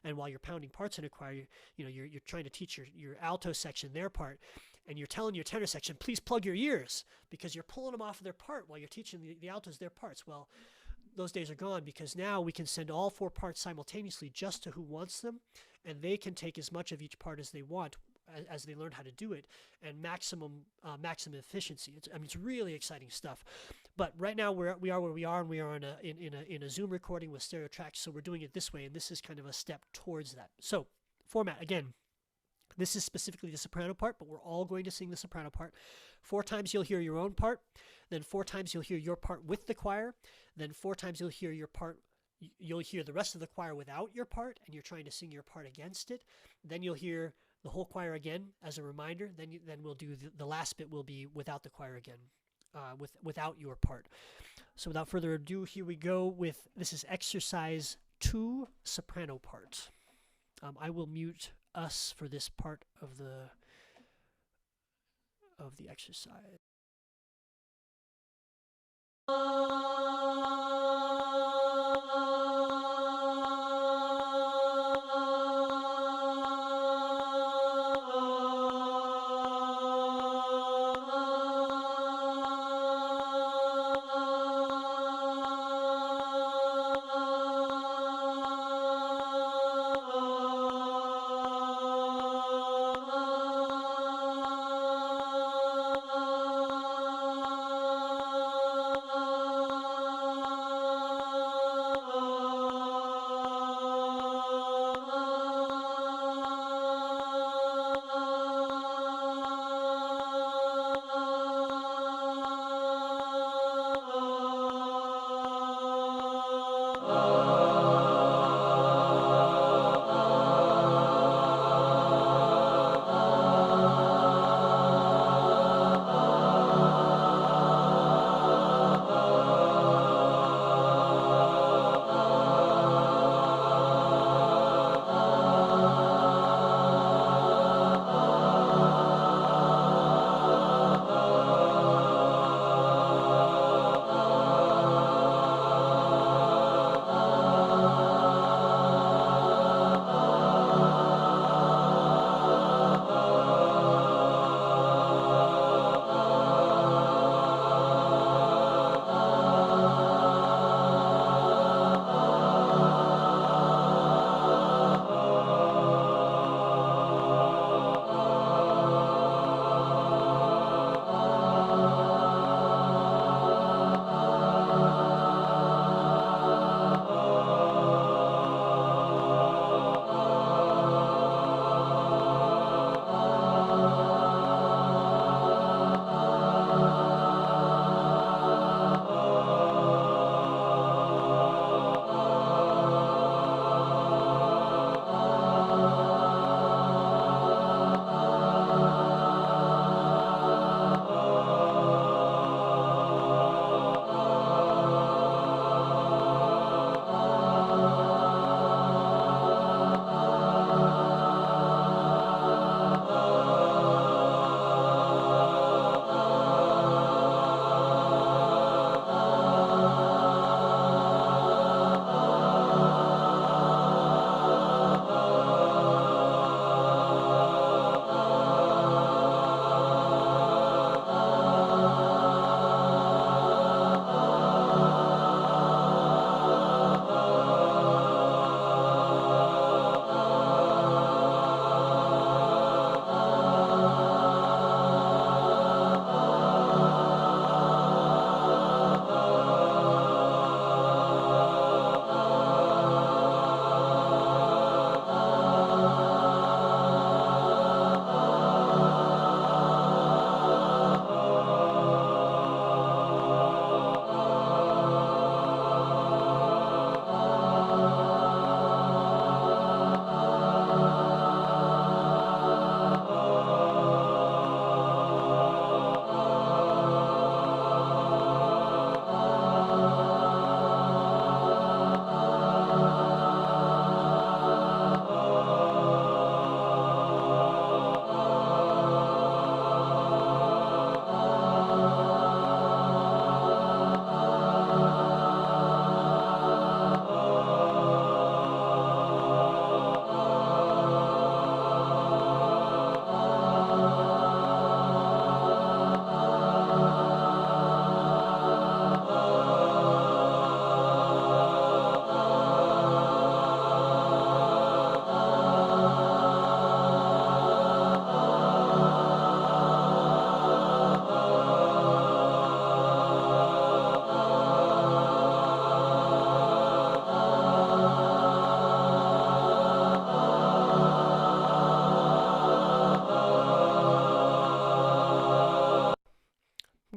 And while you're pounding parts in a choir, you're trying to teach your alto section their part, and you're telling your tenor section, please plug your ears, because you're pulling them off of their part while you're teaching the altos their parts. Well, those days are gone, because now we can send all 4 parts simultaneously just to who wants them, and they can take as much of each part as they want as they learn how to do it, and maximum efficiency. It's really exciting stuff. But right now we are where we are, and we are in a Zoom recording with stereo tracks, so we're doing it this way, and this is kind of a step towards that. So format, again, this is specifically the soprano part, but we're all going to sing the soprano part. 4 times you'll hear your own part, then 4 times you'll hear your part with the choir, then 4 times you'll hear your part. You'll hear the rest of the choir without your part, and you're trying to sing your part against it. Then you'll hear the whole choir again as a reminder. Then we'll do the last bit will be without the choir again. without your part. So without further ado, here we go with, this is exercise 2, soprano part. I will mute us for this part of the exercise.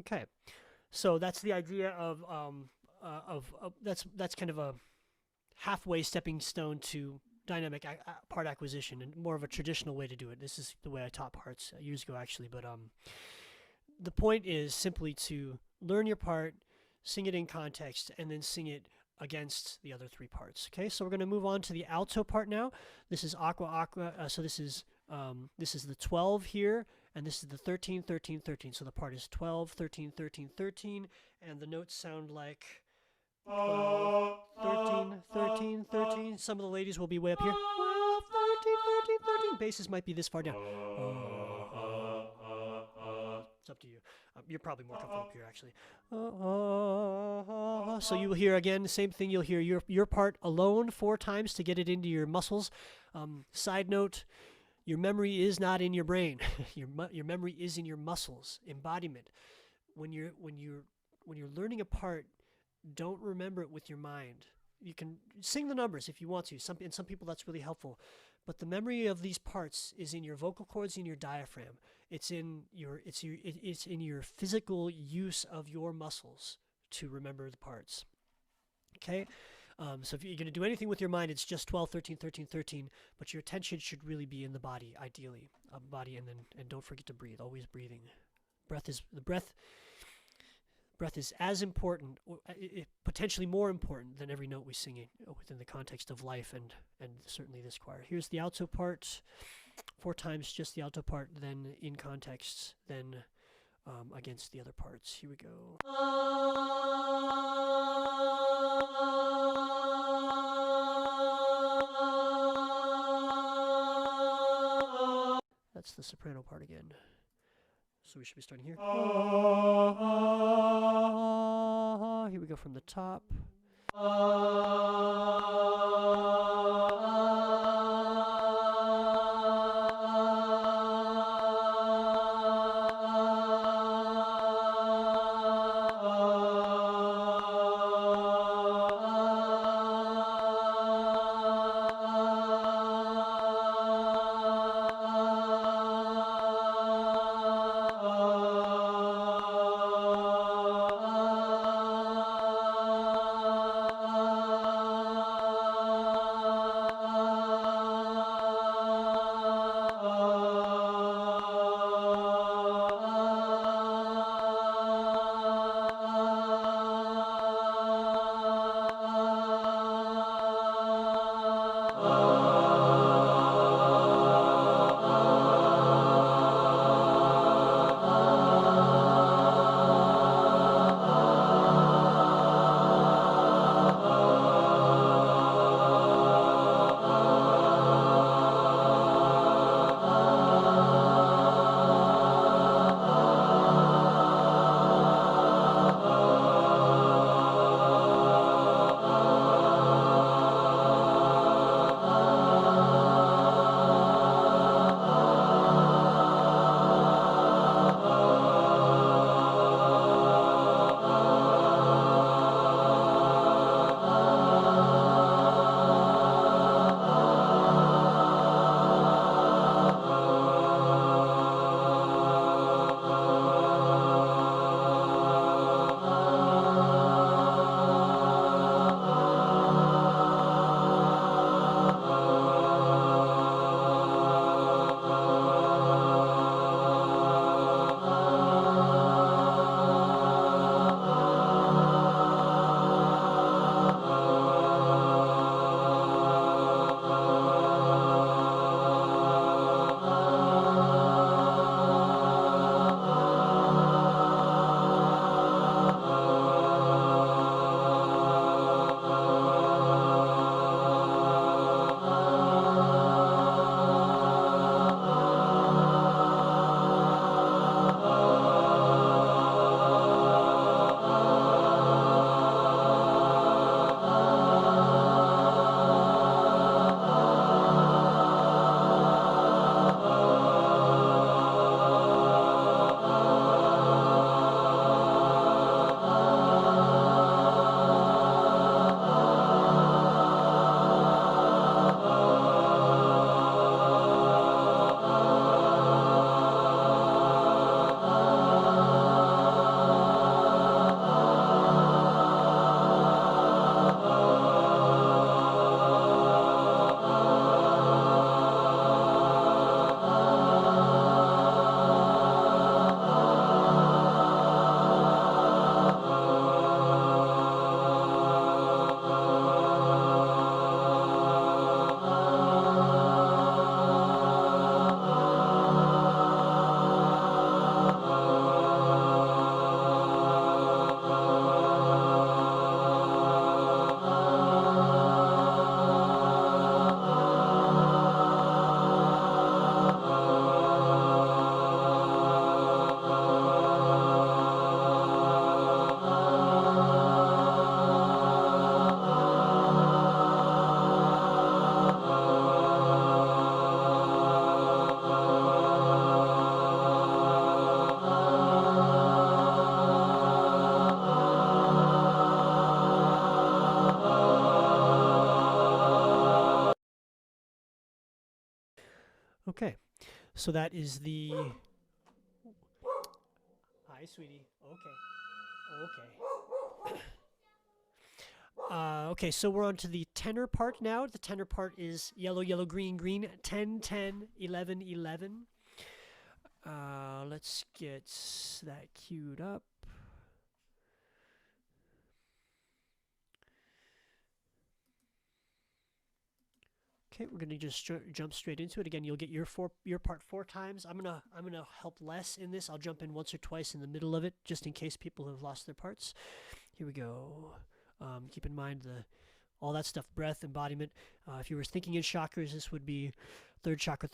Okay, so that's the idea of that's kind of a halfway stepping stone to dynamic part acquisition, and more of a traditional way to do it. This is the way I taught parts years ago, actually. But the point is simply to learn your part, sing it in context, and then sing it against the other three parts. Okay, so we're going to move on to the alto part now. This is aqua aqua. So this is the 12 here, and this is the 13, 13, 13. So the part is 12, 13, 13, 13, and the notes sound like 12, 13, 13, 13. Some of the ladies will be way up here. 12, 13, 13, 13. Basses might be this far down. It's up to you. You're probably more comfortable up here, actually. So you will hear, again, the same thing. You'll hear your part alone 4 times to get it into your muscles. Side note, your memory is not in your brain. Your memory is in your muscles. Embodiment. When you're learning a part, don't remember it with your mind. You can sing the numbers if you want to. In some people that's really helpful. But the memory of these parts is in your vocal cords, in your diaphragm. It's in your physical use of your muscles to remember the parts. Okay? So if you're going to do anything with your mind, it's just 12, 13, 13, 13, but your attention should really be in the body, ideally. Body, and don't forget to breathe. Always breathing. Breath is as important, or potentially more important than every note we sing within the context of life and certainly this choir. Here's the alto part, 4 times just the alto part, then in context, then against the other parts. Here we go. That's the soprano part again. So we should be starting here. Here we go from the top. So that is the... Hi, sweetie. Okay. Okay, so we're on to the tenor part now. The tenor part is yellow, yellow, green, green, 10, 10, 11, 11. Let's get that queued up. Okay, we're gonna just jump straight into it. Again, you'll get your part 4 times. I'm gonna help less in this. I'll jump in once or twice in the middle of it, just in case people have lost their parts. Here we go. Keep in mind all that stuff, breath, embodiment. If you were thinking in chakras, this would be third chakra,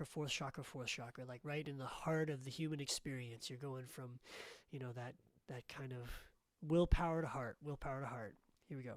fourth chakra, like right in the heart of the human experience. You're going from, that kind of willpower to heart. Here we go.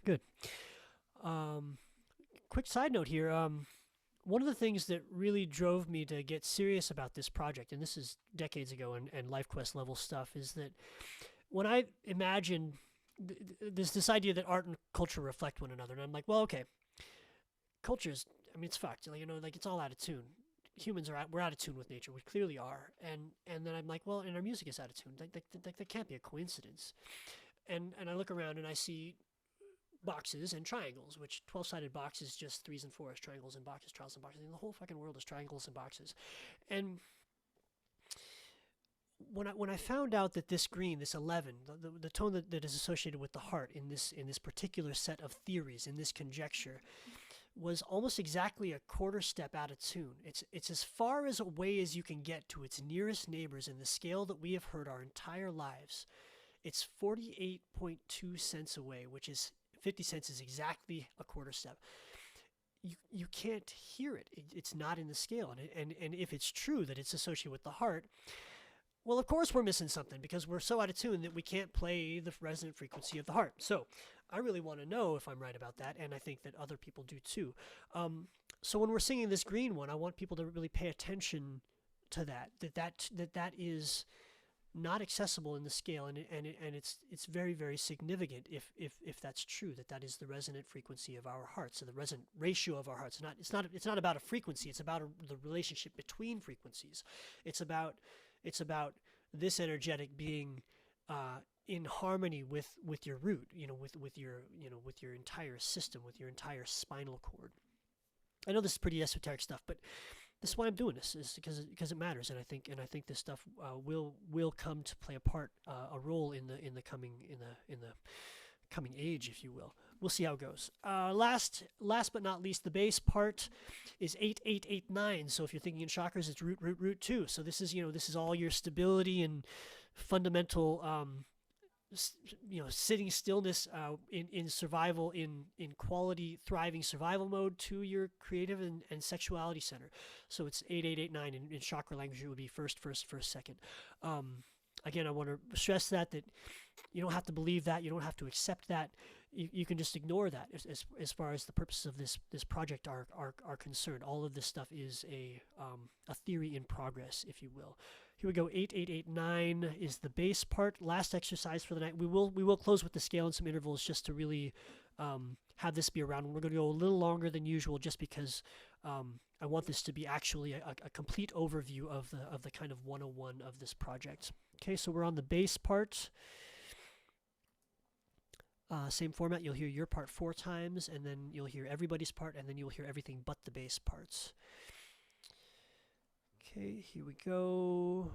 Good. quick side note here. One of the things that really drove me to get serious about this project, and this is decades ago and life quest level stuff, is that when I imagined this idea that art and culture reflect one another, and I'm like, well, okay, culture's, I mean, it's fucked. Like it's all out of tune. Humans we're out of tune with nature. We clearly are. And then I'm like, well, and our music is out of tune. That can't be a coincidence. And I look around and I see boxes and triangles, which 12-sided box is just 3s and 4s, triangles and boxes, triangles and boxes. And the whole fucking world is triangles and boxes. And when I found out that this green, this 11, the tone that is associated with the heart in this particular set of theories, in this conjecture, was almost exactly a quarter step out of tune. It's as far as away as you can get to its nearest neighbors in the scale that we have heard our entire lives. It's 48.2 cents away, which is 50 cents is exactly a quarter step. You can't hear it. It's not in the scale. And if it's true that it's associated with the heart, well, of course we're missing something, because we're so out of tune that we can't play the resonant frequency of the heart. So I really want to know if I'm right about that, and I think that other people do too. So when we're singing this green one, I want people to really pay attention to that is not accessible in the scale, and it's very, very significant if that's true, that is the resonant frequency of our hearts, so the resonant ratio of our hearts. It's not about a frequency. It's about the relationship between frequencies. It's about this energetic being in harmony with your root, with your entire system, with your entire spinal cord. I know this is pretty esoteric stuff, but this is why I'm doing this, is because it matters, and I think this stuff will come to play a role in the coming age, if you will. We'll see how it goes. Last but not least, the bass part is 8-8-8-9. So if you're thinking in chakras, it's root 2. So this is all your stability and fundamental sitting stillness in survival, in quality thriving survival mode, to your creative and sexuality center. So it's 8-8-8-9 in chakra language. It would be first, second. Again, I want to stress that you don't have to believe that. You don't have to accept that. You can just ignore that as far as the purposes of this project are concerned. All of this stuff is a theory in progress, if you will. Here we go. 8-8-8-9 is the bass part. Last exercise for the night. We will close with the scale and some intervals, just to really have this be around. We're going to go a little longer than usual, just because I want this to be actually a complete overview of the kind of 101 of this project. Okay, so we're on the bass part. Same format. You'll hear your part 4 times, and then you'll hear everybody's part, and then you'll hear everything but the bass parts. Okay, here we go.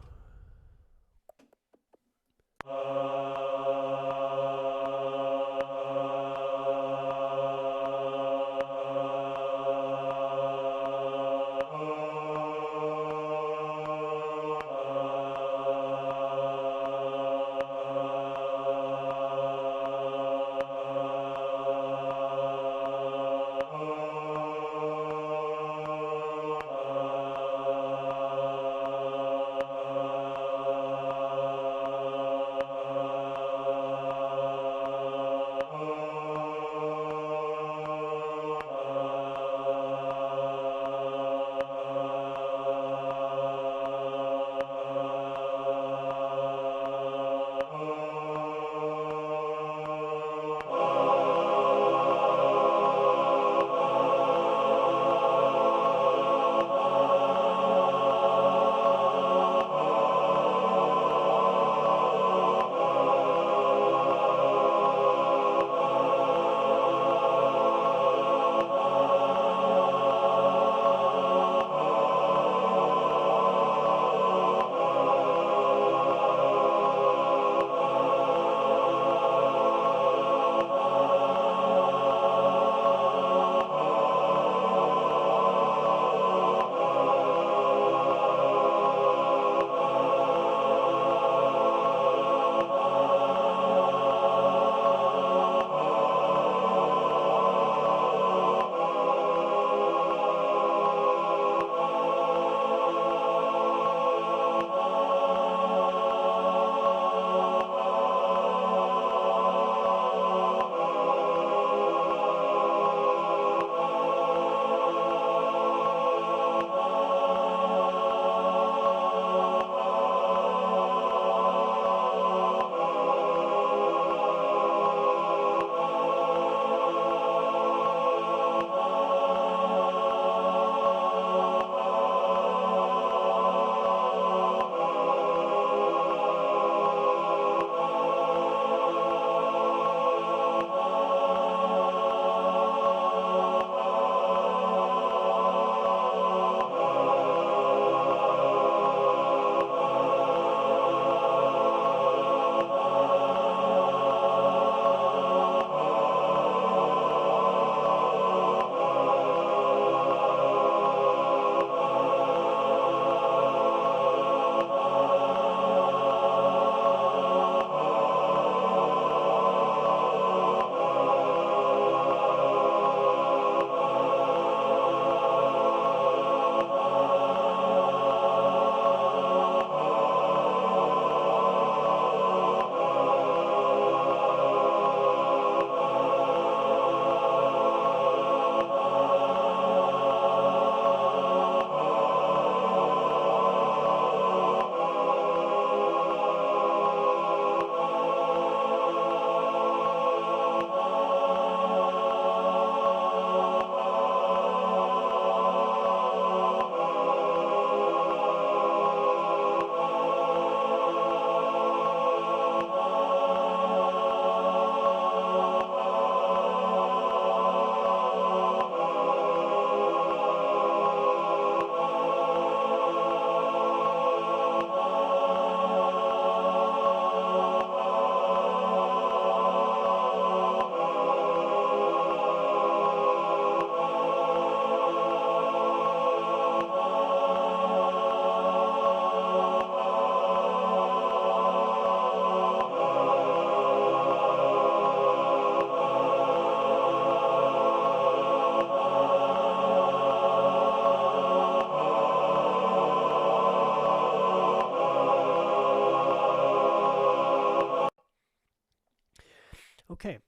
Okay,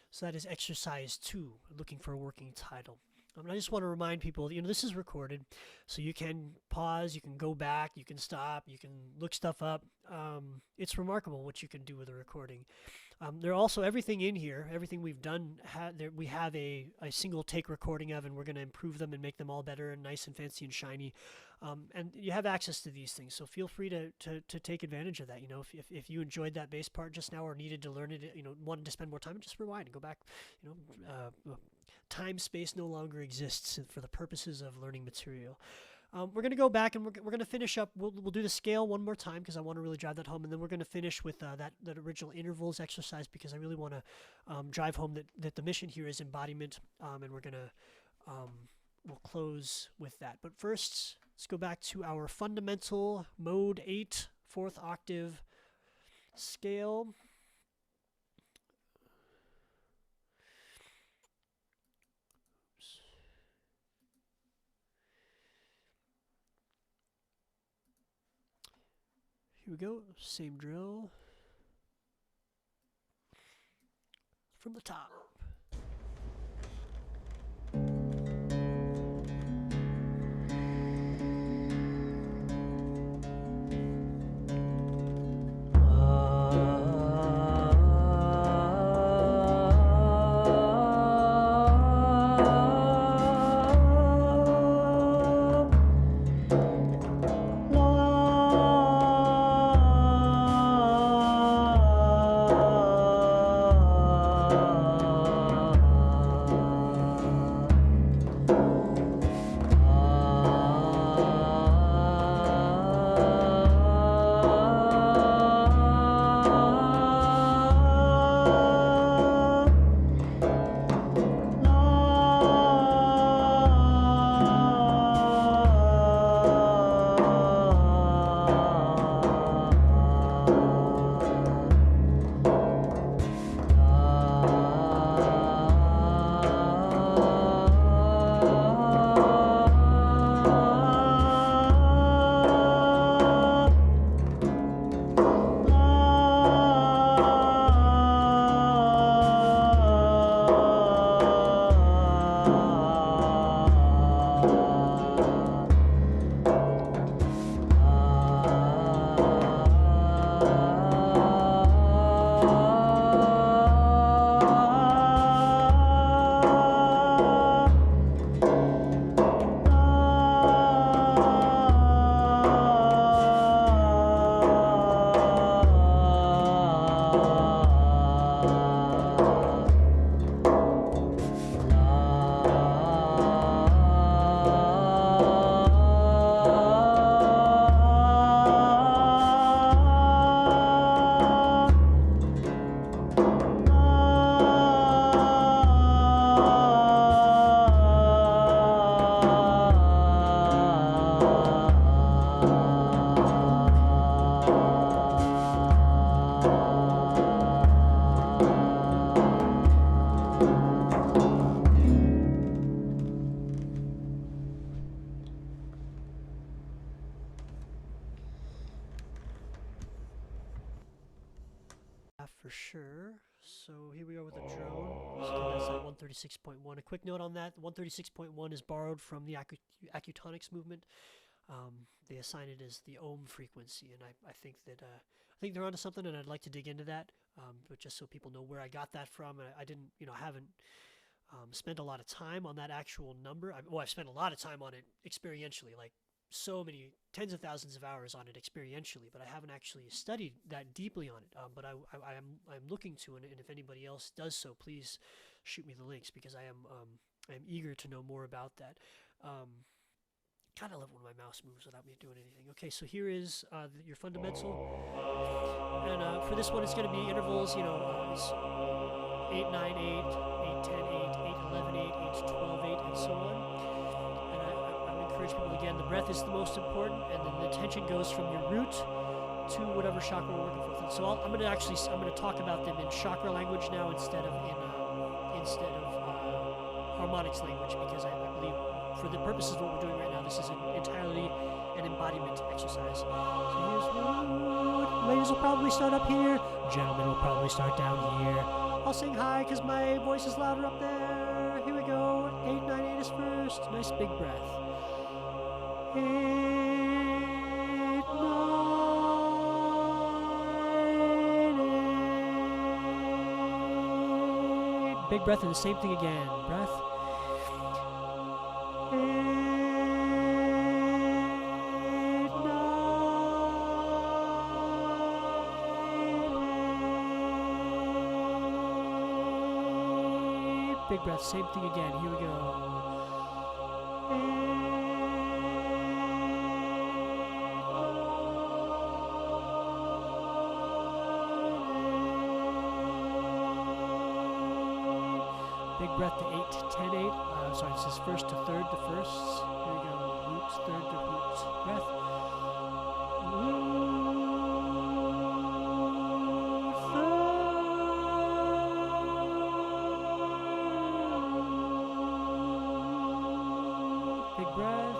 so that is exercise 2, looking for a working title. And I just want to remind people, this is recorded, so you can pause, you can go back, you can stop, you can look stuff up. It's remarkable what you can do with a recording. There are also everything in here, everything we've done, we have a single take recording of, and we're going to improve them and make them all better and nice and fancy and shiny. And you have access to these things, so feel free to take advantage of that. If you enjoyed that bass part just now or needed to learn it, wanted to spend more time, just rewind and go back. Time, space no longer exists for the purposes of learning material. We're going to go back and we're going to finish up. We'll do the scale one more time because I want to really drive that home, and then we're going to finish with that original intervals exercise because I really want to drive home that the mission here is embodiment, and we're going to we'll close with that. But first, let's go back to our fundamental mode 8, 4th octave scale. Here we go, same drill. From the top. For sure. So here we are with a drone. So that's at 136.1. A quick note on that: 136.1 is borrowed from the acutonics movement. They assign it as the ohm frequency, and I think that I think they're onto something, and I'd like to dig into that. But just so people know where I got that from, I didn't, haven't spent a lot of time on that actual number. I've spent a lot of time on it experientially, like so many tens of thousands of hours on it experientially, but I haven't actually studied that deeply on it. But I'm looking to it, and if anybody else does so, please shoot me the links because I am eager to know more about that. Kind of love when my mouse moves without me doing anything. Okay, so here is your fundamental, and for this one it's going to be intervals. It's 8, 9, 8, 8, 10, 8, 8, 11, 8, 8, 12, 8, and so on. Encourage people again, the breath is the most important, and then the attention goes from your root to whatever chakra we're working with. And so I'm going to talk about them in chakra language now instead of harmonics language, because I believe for the purposes of what we're doing right now, this is entirely an embodiment exercise. So here's root. Ladies will probably start up here. Gentlemen will probably start down here. I'll sing high because my voice is louder up there. Here we go. 898 is first. Nice big breath. 8, 9, 8. Big breath and the same thing again. Breath. 8, 9. Big breath, same thing again. Here we go. 8. Big breath to 8, 10, 8. Sorry, this is first to third to first. Here we go. Roots, third to roots. Breath. Big breath.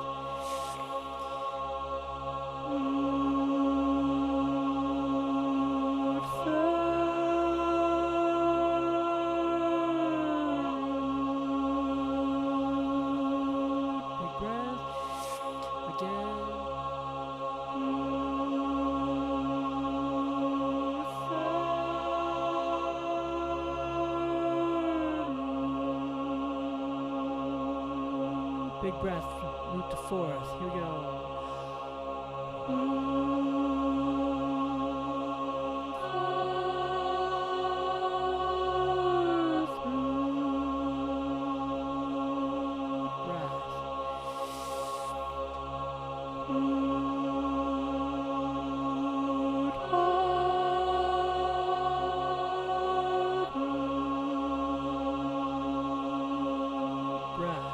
Big breath, root to fourth. Here we go. Breath. Breath.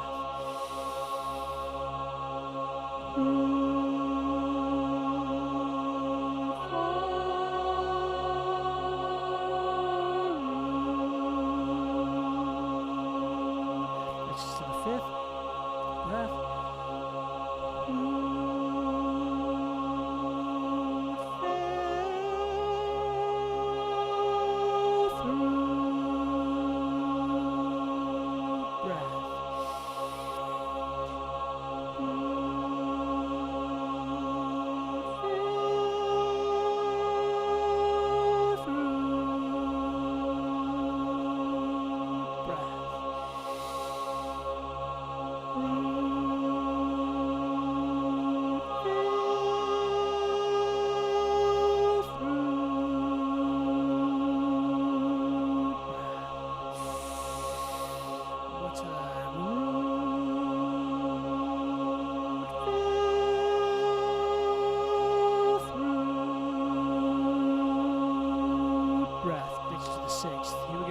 Next to the fifth. Breath. Sixth. Here we go.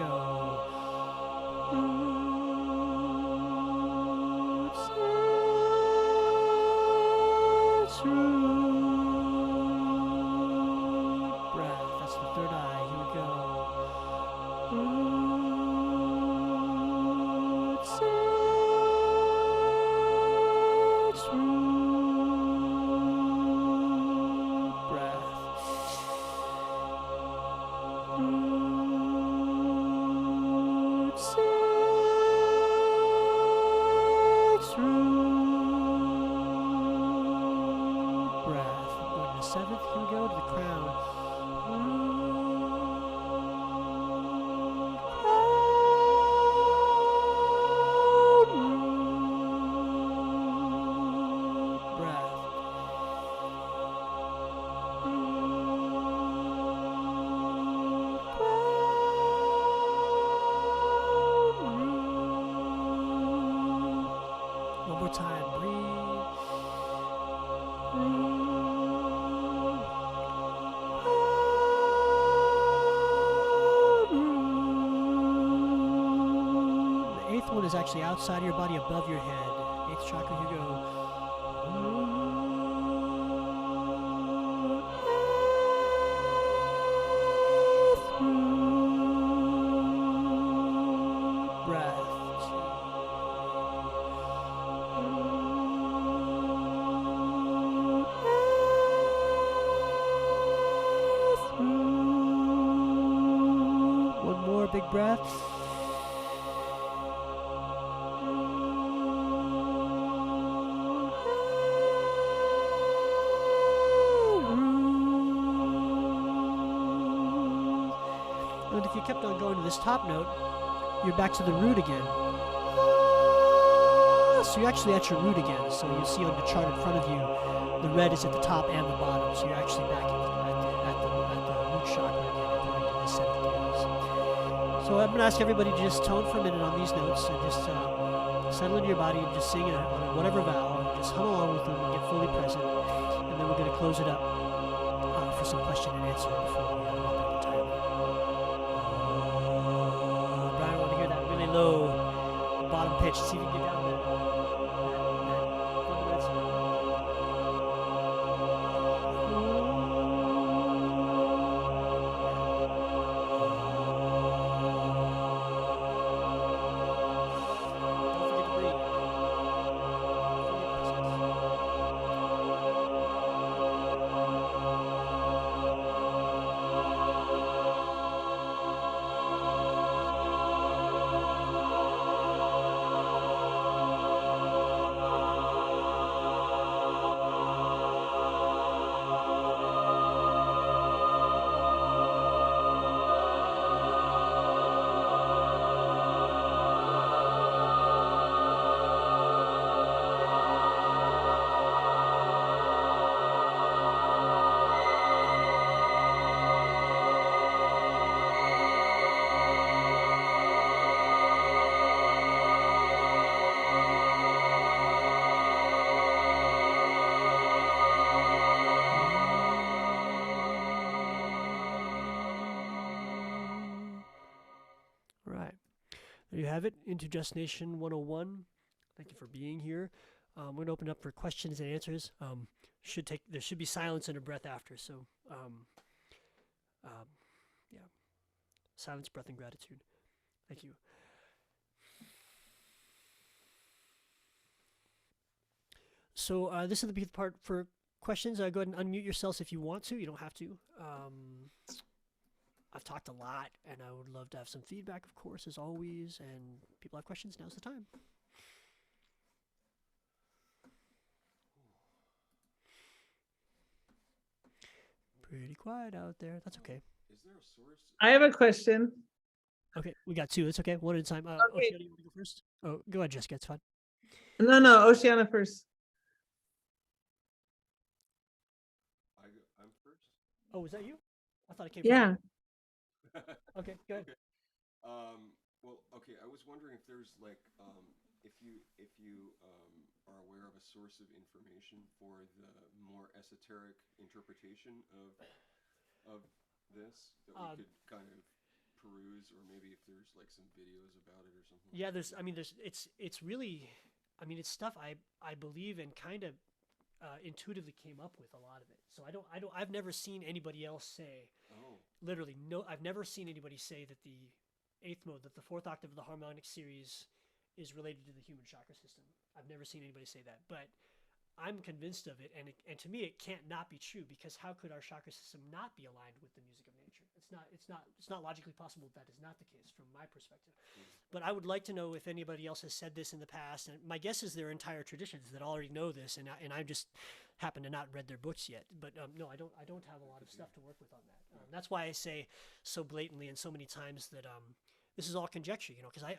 Breath. That's the third eye. Here we go. Breath. Seventh, here we go to the crown. Breath. One more time, breathe. One is actually outside of your body, above your head. 8th chakra, here we go. Breath. One more big breath. And if you kept on going to this top note, you're back to the root again. So you're actually at your root again. So you see on the chart in front of you, the red is at the top and the bottom. So you're actually back at the root chakra again, according to this set of theories. So I'm going to ask everybody to just tone for a minute on these notes and just settle into your body and just sing it on whatever vowel. And just hum along with them and get fully present. And then we're going to close it up for some question and answer before we wrap up entirely. Brian, I want to hear that really low bottom pitch. See if you can get down there. There you have it, Into Destination 101. Thank you for being here. We're going to open up for questions and answers. There should be silence and a breath after. So, yeah, silence, breath, and gratitude. Thank you. So this is the part for questions. Go ahead and unmute yourselves if you want to. You don't have to. I've talked a lot, and I would love to have some feedback, of course, as always. And people have questions, now's the time. Pretty quiet out there. That's okay. Is there a source? I have a question. Okay, we got two. It's okay. One at a time. Okay. Oceana, you want to go first? Oh, go ahead, Jessica. It's fine. No, Oceana first. I'm first. Oh, was that you? I thought it came. Yeah. Okay, go ahead. Okay. Well, okay. I was wondering if there's like, if you are aware of a source of information for the more esoteric interpretation of this that we could kind of peruse, or maybe if there's like some videos about it or something. Yeah, it's really, it's stuff I believe and kind of intuitively came up with a lot of it. So I've never seen anybody else say. Oh. Literally, no, I've never seen anybody say that the eighth mode, that the fourth octave of the harmonic series is related to the human chakra system. I've never seen anybody say that, but I'm convinced of it, and to me, it can't not be true, because how could our chakra system not be aligned with the music of nature? It's not logically possible that is not the case from my perspective. But I would like to know if anybody else has said this in the past, and my guess is there are entire traditions that already know this, and I just happen to not read their books yet. But no, I don't have a lot of stuff to work with on that. That's why I say so blatantly and so many times that this is all conjecture, because I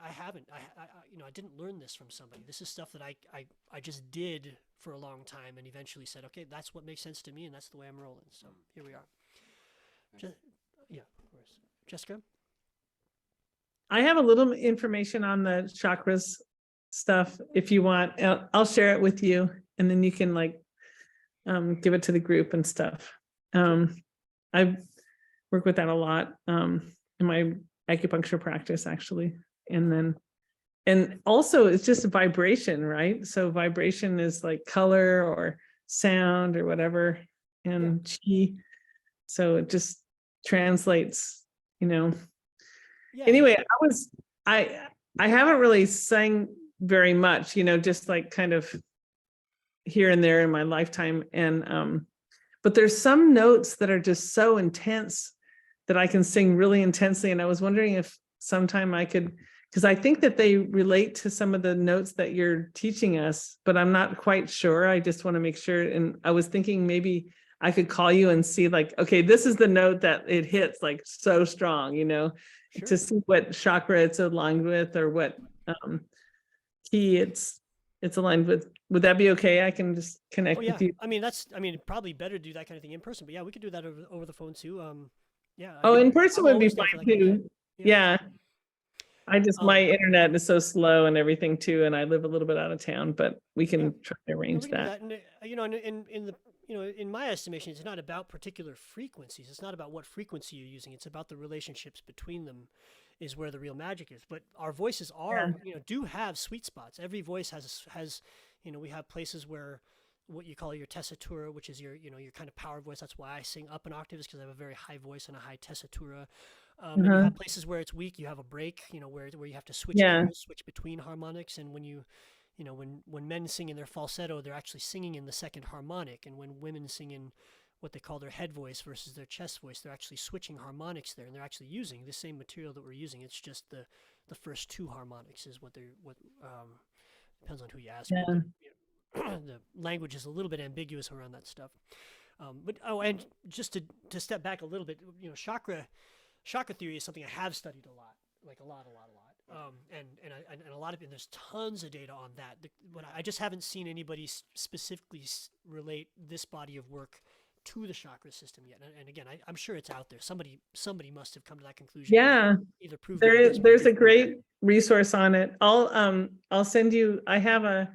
didn't learn this from somebody. This is stuff that I just did for a long time and eventually said, okay, that's what makes sense to me, and that's the way I'm rolling. So here we are. Yeah, of course. Jessica? I have a little information on the chakras stuff. If you want, I'll share it with you, and then you can give it to the group and stuff. I work with that a lot in my acupuncture practice, actually. And also it's just a vibration, right? So vibration is like color or sound or whatever, and chi. So it just translates, Yeah. Anyway, I haven't really sang very much, just like kind of here and there in my lifetime. And but there's some notes that are just so intense that I can sing really intensely. And I was wondering sometime I could, because I think that they relate to some of the notes that you're teaching us, but I'm not quite sure. I just want to make sure. And I was thinking maybe I could call you and see like, okay, this is the note that it hits like so strong, you know, Sure. to see what chakra it's aligned with or what key it's aligned with. Would that be okay? I can just connect Oh yeah. with you. I mean, probably better to do that kind of thing in person, but yeah, we could do that over the phone too. Yeah. Oh, Again, in person I'm would be always down for fine that kind of thing. too. Yeah. Yeah. I just, my Um, internet is so slow and everything too, and I live a little bit out of town, but we can try to No, arrange we can do that. that. And you know, in the in my estimation, it's not about particular frequencies. It's not about what frequency you're using. It's about the relationships between them, is where the real magic is. But our voices Yeah. are, do have sweet spots. Every voice has, we have places where what you call your tessitura, which is your kind of power voice. That's why I sing up an octave, is because I have a very high voice and a high tessitura. And you Uh-huh. have places where it's weak. You have a break, where you have to switch Yeah. gears, switch between harmonics. And when men sing in their falsetto, they're actually singing in the second harmonic. And when women sing in what they call their head voice versus their chest voice, they're actually switching harmonics there, and they're actually using the same material that we're using. It's just the first two harmonics is what depends on who you ask. Yeah. The language is a little bit ambiguous around that stuff. And just to step back a little bit, chakra theory is something I have studied a lot, like a lot. And a lot of it, there's tons of data on that. But I just haven't seen anybody specifically relate this body of work to the chakra system yet. And again, I'm sure it's out there. Somebody must have come to that conclusion. Yeah. Either proved it or There's a great resource on it. I'll send you, I have a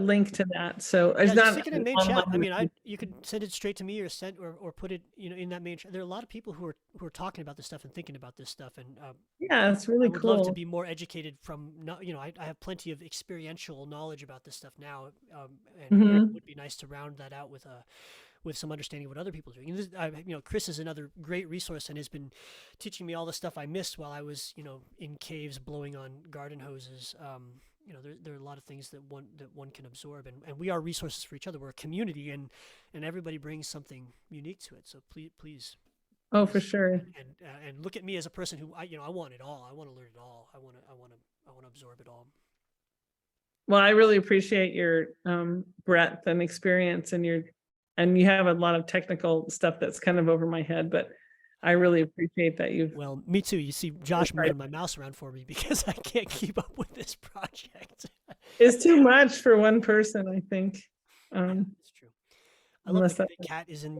link to that. So it's Yeah, not just stick it in main chat. I online. mean, you could send it straight to me or put it in that main chat. There are a lot of people who are talking about this stuff and thinking about this stuff, and Yeah, it's I really would love to cool. be more educated from I have plenty of experiential knowledge about this stuff now, and it Mhm. would be nice to round that out with some understanding of what other people are doing. And Chris is another great resource and has been teaching me all the stuff I missed while I was in caves blowing on garden hoses. There are a lot of things that one can absorb, and we are resources for each other. We're a community, and everybody brings something unique to it. So please, Oh, for sure. and look at me as a person who I want it all. I want to learn it all. I want to absorb it all. Well, I really appreciate your breadth and experience, and you have a lot of technical stuff that's kind of over my head, but I really appreciate that you've. Well, me too. You see Josh moving my mouse around for me because I can't keep up with this project. It's too much for one person, I think. It's true. I love Unless the that, cat is in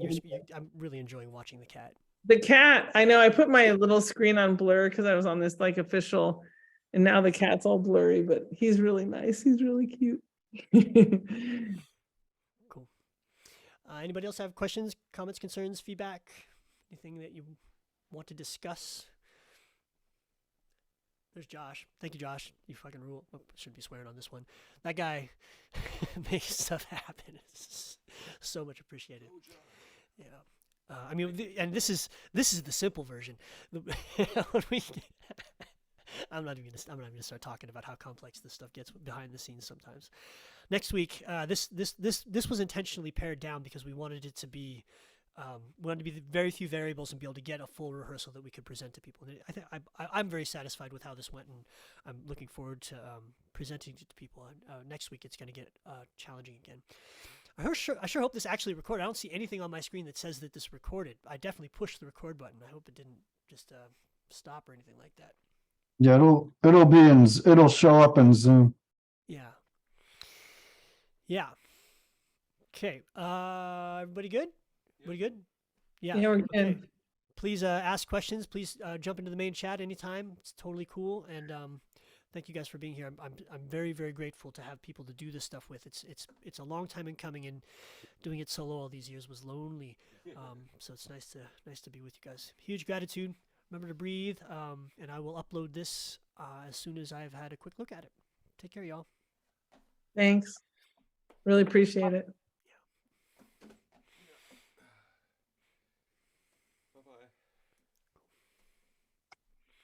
I'm really enjoying watching the cat. the cat, I know I put my little screen on blur because I was on this like official, and now the cat's all blurry, but he's really nice. He's really cute. Cool. Anybody else have questions, comments, concerns, feedback? Anything that you want to discuss? There's Josh. Thank you, Josh. You fucking rule. Oh, shouldn't be swearing on this one. That guy makes stuff happen. It's so much appreciated. Yeah. I mean, and this is the simple version. I'm not even gonna start talking about how complex this stuff gets behind the scenes sometimes. Next week, this was intentionally pared down because we wanted it to be. We wanted to be very few variables and be able to get a full rehearsal that we could present to people. And I think I'm very satisfied with how this went, and I'm looking forward to presenting it to people. Next week it's going to get challenging again. I sure hope this actually recorded. I don't see anything on my screen that says that this recorded. I definitely pushed the record button. I hope it didn't just stop or anything like that. Yeah, it'll show up in Zoom. Yeah. Yeah. Okay. Everybody good? Everybody good? Yeah. Yeah, we're good. Okay. Please ask questions. Please jump into the main chat anytime. It's totally cool. And thank you guys for being here. I'm very, very grateful to have people to do this stuff with. It's a long time in coming, and doing it solo all these years was lonely. So it's nice to be with you guys. Huge gratitude. Remember to breathe. And I will upload this as soon as I've had a quick look at it. Take care, y'all. Thanks. Really appreciate it.